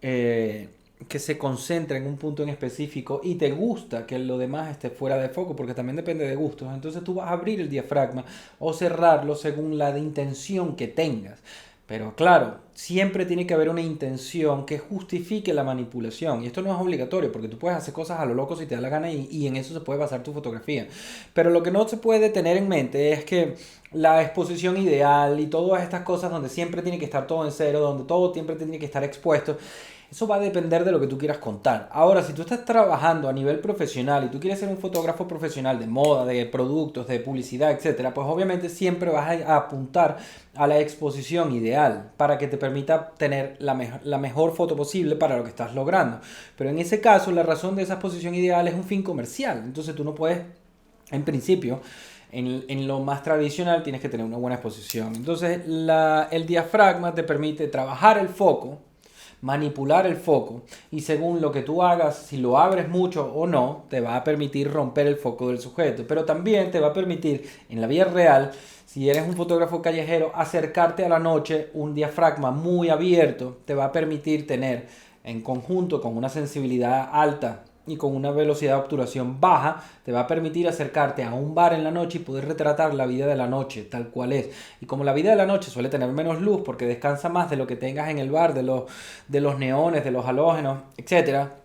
que se concentra en un punto en específico y te gusta que lo demás esté fuera de foco, porque también depende de gustos, entonces tú vas a abrir el diafragma o cerrarlo según la intención que tengas. Pero claro, siempre tiene que haber una intención que justifique la manipulación. Y esto no es obligatorio, porque tú puedes hacer cosas a lo loco si te da la gana y en eso se puede basar tu fotografía. Pero lo que no se puede tener en mente es que la exposición ideal y todas estas cosas donde siempre tiene que estar todo en cero, donde todo siempre tiene que estar expuesto, eso va a depender de lo que tú quieras contar. Ahora, si tú estás trabajando a nivel profesional y tú quieres ser un fotógrafo profesional de moda, de productos, de publicidad, etcétera, pues obviamente siempre vas a apuntar a la exposición ideal para que te permita tener la mejor foto posible para lo que estás logrando. Pero en ese caso, la razón de esa exposición ideal es un fin comercial. Entonces tú no puedes, en principio, en lo más tradicional tienes que tener una buena exposición. Entonces el diafragma te permite trabajar el foco manipular el foco y según lo que tú hagas, si lo abres mucho o no, te va a permitir romper el foco del sujeto, pero también te va a permitir en la vida real, si eres un fotógrafo callejero, acercarte a la noche. Un diafragma muy abierto te va a permitir tener, en conjunto con una sensibilidad alta y con una velocidad de obturación baja, te va a permitir acercarte a un bar en la noche y poder retratar la vida de la noche tal cual es. Y como la vida de la noche suele tener menos luz porque descansa más de lo que tengas en el bar, de los neones, de los halógenos, etcétera,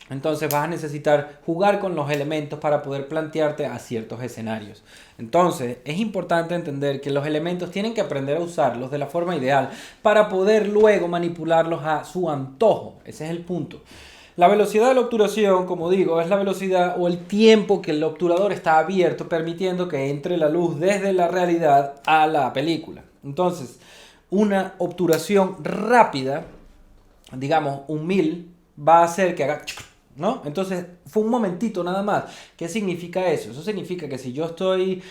entonces vas a necesitar jugar con los elementos para poder plantearte a ciertos escenarios. Entonces es importante entender que los elementos tienen que aprender a usarlos de la forma ideal para poder luego manipularlos a su antojo. Ese es el punto. La velocidad de la obturación, como digo, es la velocidad o el tiempo que el obturador está abierto, permitiendo que entre la luz desde la realidad a la película. Entonces, una obturación rápida, digamos un 1000, va a hacer que haga... ¿no? Entonces, fue un momentito nada más. ¿Qué significa eso? Eso significa que si yo estoy...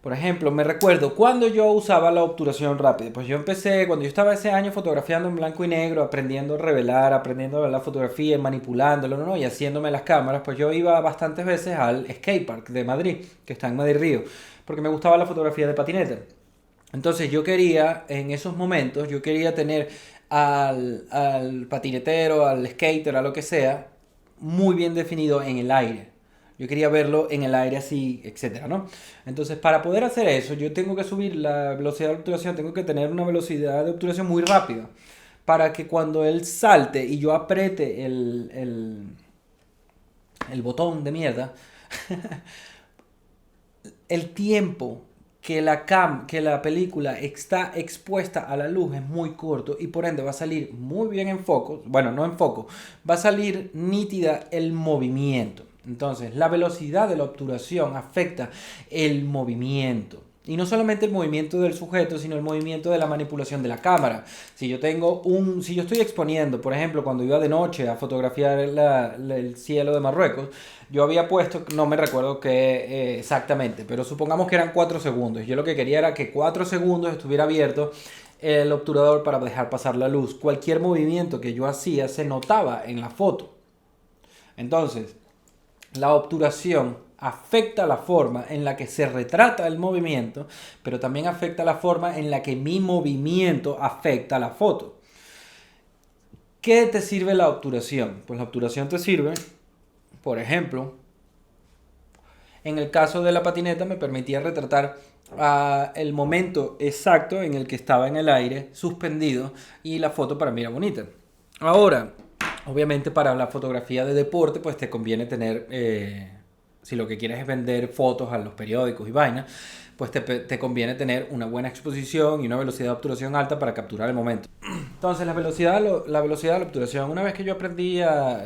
Por ejemplo, me recuerdo cuando yo usaba la obturación rápida. Pues yo empecé, cuando yo estaba ese año fotografiando en blanco y negro, aprendiendo a revelar, aprendiendo a ver la fotografía, manipulándolo, ¿no? Y haciéndome las cámaras, pues yo iba bastantes veces al skatepark de Madrid, que está en Madrid Río, porque me gustaba la fotografía de patineta. Entonces yo quería, en esos momentos, yo quería tener al patinetero, al skater, a lo que sea, muy bien definido en el aire. Yo quería verlo en el aire así, etcétera, ¿no? Entonces, para poder hacer eso, yo tengo que subir la velocidad de obturación, tengo que tener una velocidad de obturación muy rápida para que cuando él salte y yo apriete el botón de mierda, el tiempo que la película está expuesta a la luz es muy corto y por ende va a salir muy bien en foco, bueno, no en foco, va a salir nítida el movimiento. Entonces, la velocidad de la obturación afecta el movimiento. Y no solamente el movimiento del sujeto, sino el movimiento de la manipulación de la cámara. Si yo estoy exponiendo, por ejemplo, cuando iba de noche a fotografiar el cielo de Marruecos, yo había puesto, no me recuerdo qué exactamente, pero supongamos que eran 4 segundos. Yo lo que quería era que 4 segundos estuviera abierto el obturador para dejar pasar la luz. Cualquier movimiento que yo hacía se notaba en la foto. Entonces, la obturación afecta la forma en la que se retrata el movimiento, pero también afecta la forma en la que mi movimiento afecta la foto. ¿Qué te sirve la obturación? Pues la obturación te sirve, por ejemplo, en el caso de la patineta me permitía retratar el momento exacto en el que estaba en el aire, suspendido, y la foto para mí era bonita. Ahora, obviamente para la fotografía de deporte, pues te conviene tener, si lo que quieres es vender fotos a los periódicos y vainas, pues te conviene tener una buena exposición y una velocidad de obturación alta para capturar el momento. Entonces, la velocidad de la obturación, una vez que yo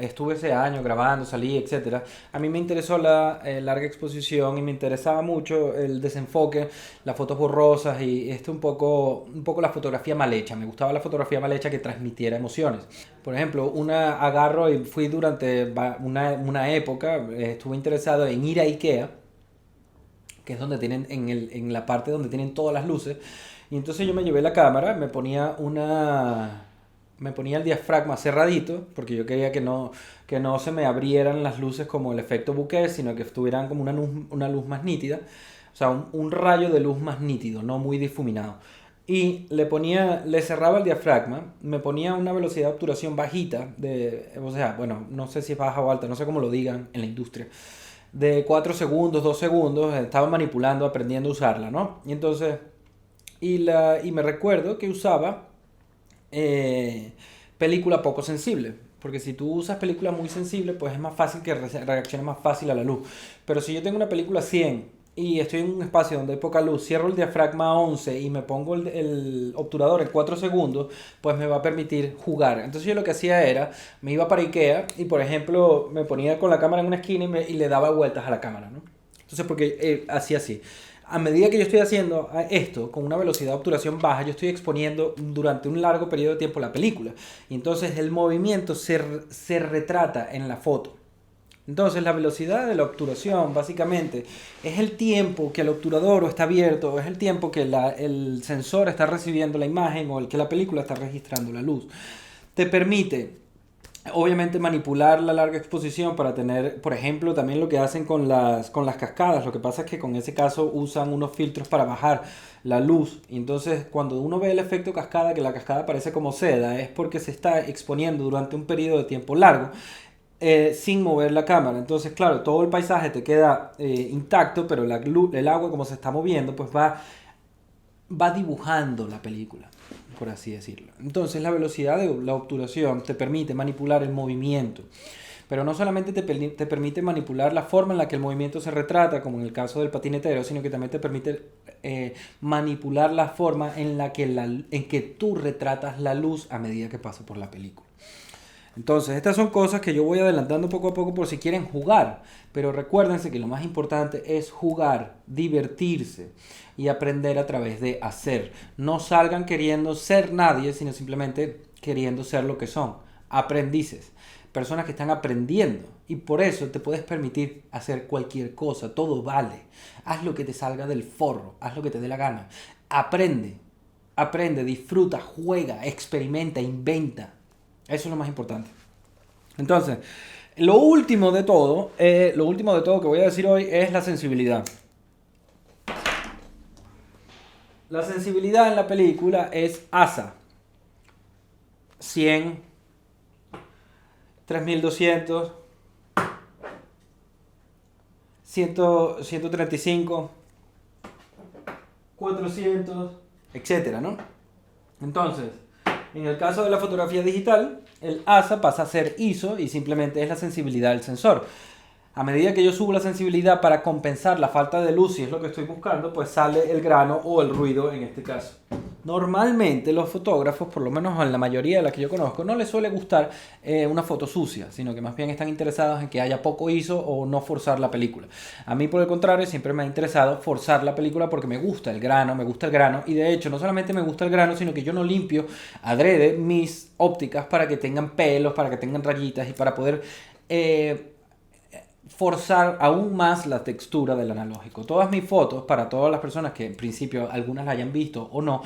estuve ese año grabando, salí, etcétera, a mí me interesó la larga exposición y me interesaba mucho el desenfoque, las fotos borrosas y un poco la fotografía mal hecha. Me gustaba la fotografía mal hecha que transmitiera emociones. Por ejemplo, agarro y fui durante una época, estuve interesado en ir a IKEA, que es donde tienen, en la parte donde tienen todas las luces. Y entonces yo me llevé la cámara, me ponía el diafragma cerradito, porque yo quería que no se me abrieran las luces como el efecto bokeh, sino que tuvieran como una luz más nítida. O sea, un rayo de luz más nítido, no muy difuminado. Y le cerraba el diafragma, me ponía una velocidad de obturación bajita, o sea, bueno, no sé si es baja o alta, no sé cómo lo digan en la industria, de 4 segundos, 2 segundos, estaba manipulando, aprendiendo a usarla, ¿no? Y entonces, y me recuerdo que usaba película poco sensible, porque si tú usas película muy sensible, pues es más fácil que reaccione más fácil a la luz. Pero si yo tengo una película 100 y estoy en un espacio donde hay poca luz, cierro el diafragma a 11 y me pongo el obturador en 4 segundos, pues me va a permitir jugar. Entonces yo lo que hacía era, me iba para Ikea y por ejemplo me ponía con la cámara en una esquina y le daba vueltas a la cámara, ¿no? Entonces porque hacía así. A medida que yo estoy haciendo esto con una velocidad de obturación baja, yo estoy exponiendo durante un largo periodo de tiempo la película. Y entonces el movimiento se retrata en la foto. Entonces la velocidad de la obturación básicamente es el tiempo que el obturador está abierto, o es el tiempo que el sensor está recibiendo la imagen o el que la película está registrando la luz. Te permite, obviamente, manipular la larga exposición para tener, por ejemplo, también lo que hacen con las cascadas. Lo que pasa es que con ese caso usan unos filtros para bajar la luz. Y entonces, cuando uno ve el efecto cascada, que la cascada parece como seda, es porque se está exponiendo durante un periodo de tiempo largo. Sin mover la cámara. Entonces, claro, todo el paisaje te queda intacto, pero el agua, como se está moviendo, pues va dibujando la película, por así decirlo. Entonces, la velocidad de la obturación te permite manipular el movimiento. Pero no solamente te permite manipular la forma en la que el movimiento se retrata, como en el caso del patinetero, sino que también te permite manipular la forma en la que, en que tú retratas la luz a medida que pasa por la película. Entonces, estas son cosas que yo voy adelantando poco a poco por si quieren jugar. Pero recuérdense que lo más importante es jugar, divertirse y aprender a través de hacer. No salgan queriendo ser nadie, sino simplemente queriendo ser lo que son. Aprendices. Personas que están aprendiendo. Y por eso te puedes permitir hacer cualquier cosa. Todo vale. Haz lo que te salga del forro. Haz lo que te dé la gana. Aprende. Aprende, disfruta, juega, experimenta, inventa. Eso es lo más importante. Entonces, lo último de todo que voy a decir hoy es la sensibilidad. La sensibilidad en la película es ASA 100, 3200, 135, 400, etcétera, ¿no? Entonces, en el caso de la fotografía digital, el ASA pasa a ser ISO y simplemente es la sensibilidad del sensor. A medida que yo subo la sensibilidad para compensar la falta de luz, si es lo que estoy buscando, pues sale el grano o el ruido en este caso. Normalmente los fotógrafos, por lo menos en la mayoría de las que yo conozco, no les suele gustar una foto sucia, sino que más bien están interesados en que haya poco ISO o no forzar la película. A mí, por el contrario, siempre me ha interesado forzar la película porque me gusta el grano, y de hecho no solamente me gusta el grano, sino que yo no limpio adrede mis ópticas para que tengan pelos, para que tengan rayitas y para poder forzar aún más la textura del analógico. Todas mis fotos, para todas las personas que en principio algunas la hayan visto o no,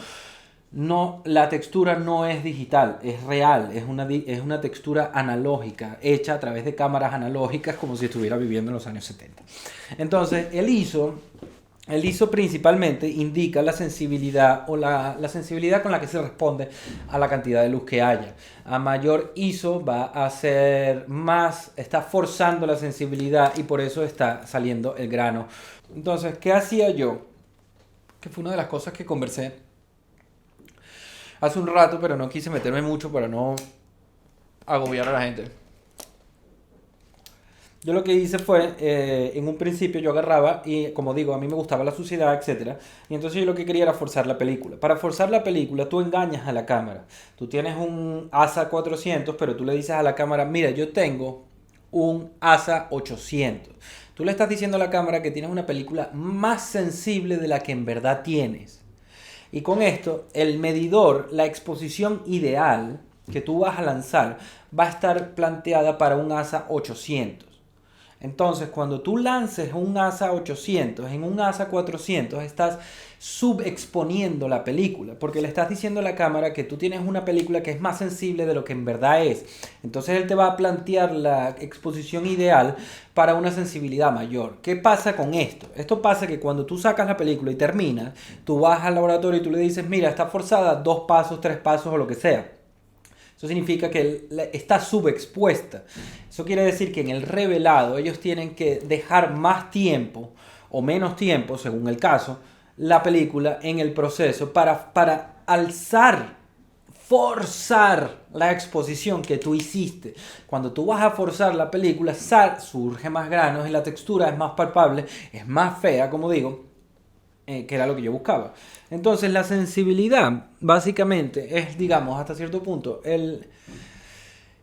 la textura no es digital, es real, es una textura analógica, hecha a través de cámaras analógicas como si estuviera viviendo en los años 70. Entonces, el ISO principalmente indica la sensibilidad o la sensibilidad con la que se responde a la cantidad de luz que haya. A mayor ISO va a ser más, está forzando la sensibilidad y por eso está saliendo el grano. Entonces, ¿qué hacía yo? Que fue una de las cosas que conversé hace un rato, pero no quise meterme mucho para no agobiar a la gente. Yo lo que hice fue, en un principio yo agarraba y, como digo, a mí me gustaba la suciedad, etcétera. Y entonces yo lo que quería era forzar la película. Para forzar la película, tú engañas a la cámara. Tú tienes un ASA 400, pero tú le dices a la cámara, mira, yo tengo un ASA 800. Tú le estás diciendo a la cámara que tienes una película más sensible de la que en verdad tienes. Y con esto, el medidor, la exposición ideal que tú vas a lanzar, va a estar planteada para un ASA 800. Entonces, cuando tú lances un ASA 800 en un ASA 400, estás subexponiendo la película, porque le estás diciendo a la cámara que tú tienes una película que es más sensible de lo que en verdad es. Entonces, él te va a plantear la exposición ideal para una sensibilidad mayor. ¿Qué pasa con esto? Esto pasa que cuando tú sacas la película y terminas, tú vas al laboratorio y tú le dices, mira, está forzada 2 pasos, 3 pasos o lo que sea. Eso significa que está subexpuesta. Eso quiere decir que en el revelado ellos tienen que dejar más tiempo o menos tiempo, según el caso, la película en el proceso para alzar, forzar la exposición que tú hiciste. Cuando tú vas a forzar la película, surge más granos y la textura es más palpable, es más fea, como digo, que era lo que yo buscaba. Entonces la sensibilidad básicamente es, digamos, hasta cierto punto,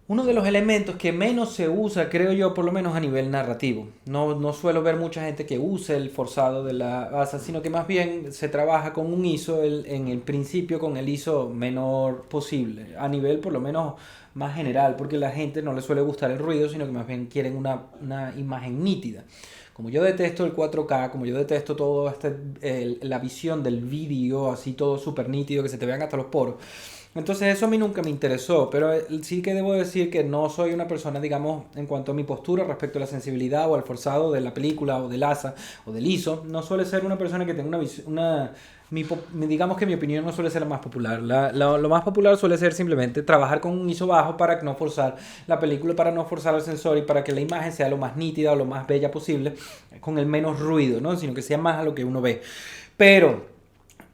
uno de los elementos que menos se usa, creo yo, por lo menos a nivel narrativo. No suelo ver mucha gente que use el forzado de la ASA, sino que más bien se trabaja con un ISO en el principio, con el ISO menor posible, a nivel por lo menos más general, porque la gente no le suele gustar el ruido, sino que más bien quieren una imagen nítida. Como yo detesto el 4K, como yo detesto todo la visión del vídeo, así todo súper nítido, que se te vean hasta los poros, Entonces eso a mí nunca me interesó, pero sí que debo decir que no soy una persona, digamos, en cuanto a mi postura respecto a la sensibilidad o al forzado de la película o del ASA o del ISO, no suele ser una persona que tenga digamos que mi opinión no suele ser la más popular. Lo más popular suele ser simplemente trabajar con un ISO bajo para no forzar la película, para no forzar el sensor y para que la imagen sea lo más nítida o lo más bella posible, con el menos ruido, ¿no? Sino que sea más a lo que uno ve. Pero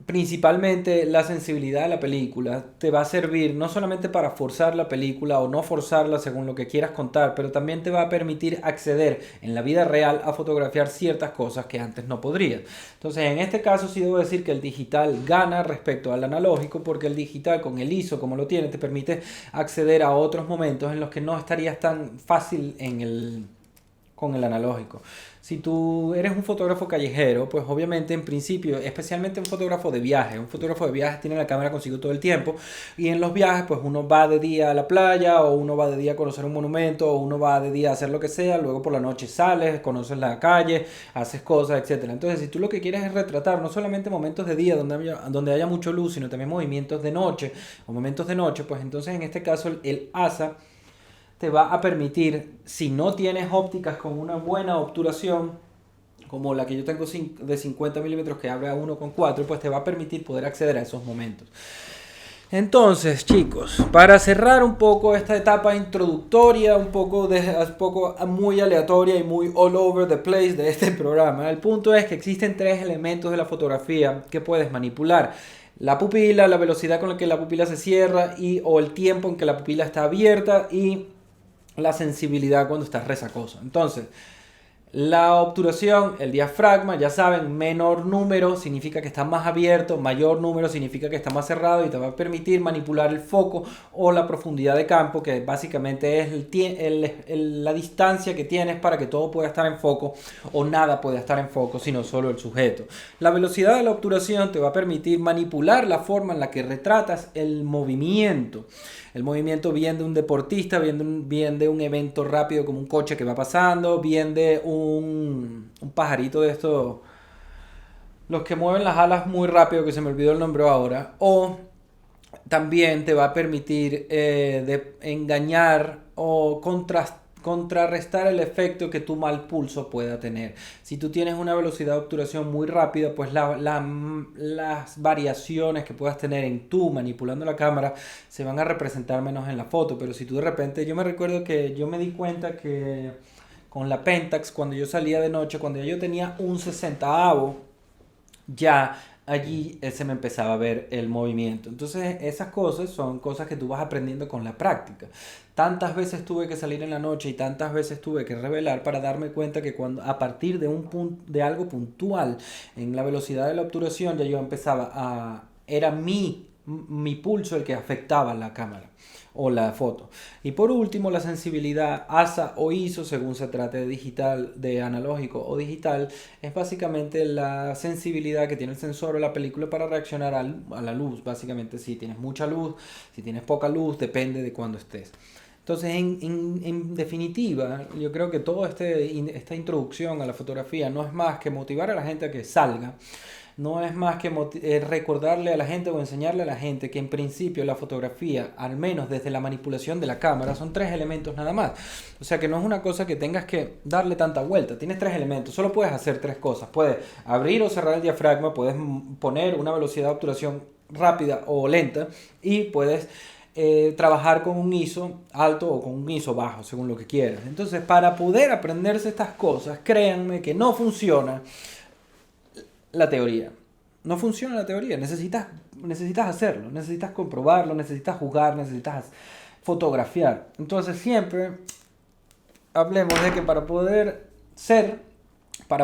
principalmente la sensibilidad de la película te va a servir no solamente para forzar la película o no forzarla según lo que quieras contar, pero también te va a permitir acceder en la vida real a fotografiar ciertas cosas que antes no podrías. Entonces, en este caso sí debo decir que el digital gana respecto al analógico, porque el digital con el ISO como lo tiene te permite acceder a otros momentos en los que no estarías tan fácil con el analógico. Si tú eres un fotógrafo callejero, pues obviamente en principio, especialmente un fotógrafo de viajes tiene la cámara consigo todo el tiempo y en los viajes pues uno va de día a la playa o uno va de día a conocer un monumento o uno va de día a hacer lo que sea, luego por la noche sales, conoces la calle, haces cosas, etcétera. Entonces si tú lo que quieres es retratar no solamente momentos de día donde haya mucho luz, sino también movimientos de noche o momentos de noche, pues entonces en este caso el ASA te va a permitir, si no tienes ópticas con una buena obturación, como la que yo tengo de 50 milímetros que abre a 1,4, pues te va a permitir poder acceder a esos momentos. Entonces, chicos, para cerrar un poco esta etapa introductoria, un poco muy aleatoria y muy all over the place de este programa, el punto es que existen tres elementos de la fotografía que puedes manipular: la pupila, la velocidad con la que la pupila se cierra o el tiempo en que la pupila está abierta, y la sensibilidad cuando estás resacoso. Entonces, la obturación, el diafragma, ya saben, menor número significa que está más abierto, mayor número significa que está más cerrado y te va a permitir manipular el foco o la profundidad de campo, que básicamente es la distancia que tienes para que todo pueda estar en foco o nada pueda estar en foco, sino solo el sujeto. La velocidad de la obturación te va a permitir manipular la forma en la que retratas el movimiento. El movimiento bien de un deportista, bien de un evento rápido como un coche que va pasando, bien de un pajarito de estos, los que mueven las alas muy rápido, que se me olvidó el nombre ahora, o también te va a permitir de engañar o contrarrestar el efecto que tu mal pulso pueda tener. Si tú tienes una velocidad de obturación muy rápida, pues las variaciones que puedas tener en tú manipulando la cámara se van a representar menos en la foto. Pero si tú de repente, yo me recuerdo que yo me di cuenta que con la Pentax, cuando yo salía de noche, cuando yo tenía un 60avo, ya allí se me empezaba a ver el movimiento. Entonces esas cosas son cosas que tú vas aprendiendo con la práctica. Tantas veces tuve que salir en la noche y tantas veces tuve que revelar para darme cuenta que a partir de algo puntual en la velocidad de la obturación, ya yo empezaba era mi pulso el que afectaba la cámara o la foto. Y por último, la sensibilidad ASA o ISO, según se trate de digital, de analógico o digital, es básicamente la sensibilidad que tiene el sensor o la película para reaccionar a la luz. Básicamente, si tienes mucha luz, si tienes poca luz, depende de cuándo estés. Entonces, en definitiva, yo creo que toda esta introducción a la fotografía no es más que motivar a la gente a que salga. No es más que recordarle a la gente o enseñarle a la gente que en principio la fotografía, al menos desde la manipulación de la cámara, son tres elementos nada más. O sea que no es una cosa que tengas que darle tanta vuelta. Tienes tres elementos, solo puedes hacer tres cosas. Puedes abrir o cerrar el diafragma, puedes poner una velocidad de obturación rápida o lenta y puedes trabajar con un ISO alto o con un ISO bajo, según lo que quieras. Entonces, para poder aprenderse estas cosas, créanme que no funciona la teoría. No funciona la teoría. Necesitas hacerlo, necesitas comprobarlo, necesitas jugar, necesitas fotografiar. Entonces siempre hablemos de que para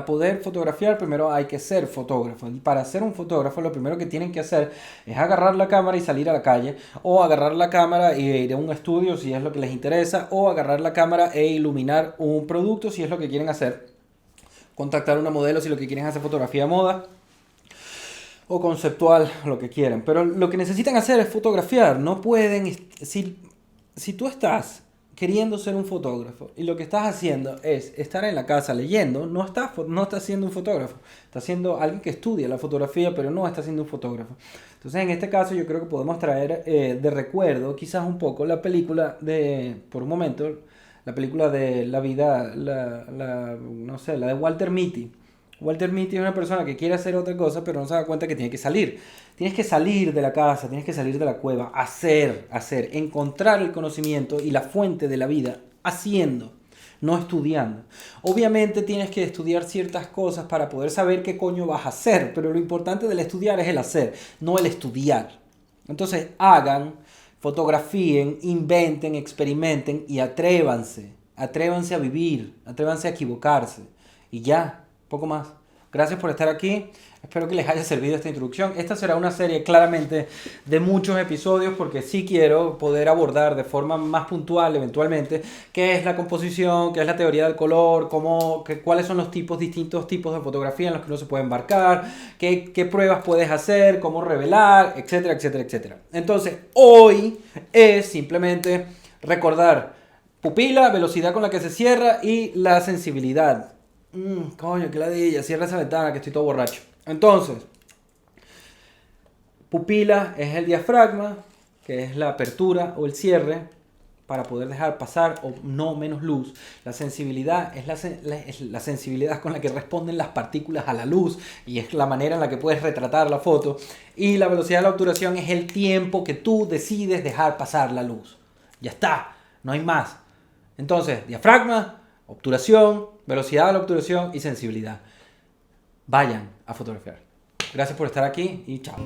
poder fotografiar, primero hay que ser fotógrafo. Y para ser un fotógrafo, lo primero que tienen que hacer es agarrar la cámara y salir a la calle, o agarrar la cámara e ir a un estudio si es lo que les interesa, o agarrar la cámara e iluminar un producto si es lo que quieren hacer. Contactar a una modelo si lo que quieren es hacer fotografía de moda o conceptual, lo que quieran. Pero lo que necesitan hacer es fotografiar. No pueden, si tú estás queriendo ser un fotógrafo y lo que estás haciendo es estar en la casa leyendo, no estás siendo un fotógrafo, estás siendo alguien que estudia la fotografía, pero no está siendo un fotógrafo. Entonces, en este caso, yo creo que podemos traer de recuerdo, quizás un poco, la película por un momento, la película de la vida, no sé, la de Walter Mitty. Walter Mitty es una persona que quiere hacer otra cosa, pero no se da cuenta que tiene que salir. Tienes que salir de la casa, tienes que salir de la cueva, hacer, encontrar el conocimiento y la fuente de la vida haciendo, no estudiando. Obviamente tienes que estudiar ciertas cosas para poder saber qué coño vas a hacer, pero lo importante del estudiar es el hacer, no el estudiar. Entonces hagan, fotografíen, inventen, experimenten y atrévanse. Atrévanse a vivir, atrévanse a equivocarse y ya. Poco más. Gracias por estar aquí. Espero que les haya servido esta introducción. Esta será una serie claramente de muchos episodios porque sí quiero poder abordar de forma más puntual eventualmente qué es la composición, qué es la teoría del color, cuáles son los distintos tipos de fotografía en los que uno se puede embarcar, qué pruebas puedes hacer, cómo revelar, etcétera, etcétera, etcétera. Entonces, hoy es simplemente recordar pupila, velocidad con la que se cierra y la sensibilidad. Coño, qué ladilla, cierra esa ventana que estoy todo borracho. Entonces, pupila es el diafragma, que es la apertura o el cierre para poder dejar pasar o no menos luz. La sensibilidad es la sensibilidad con la que responden las partículas a la luz y es la manera en la que puedes retratar la foto. Y la velocidad de la obturación es el tiempo que tú decides dejar pasar la luz. Ya está, no hay más. Entonces, diafragma, obturación, velocidad de la obturación y sensibilidad. Vayan a fotografiar. Gracias por estar aquí y chao.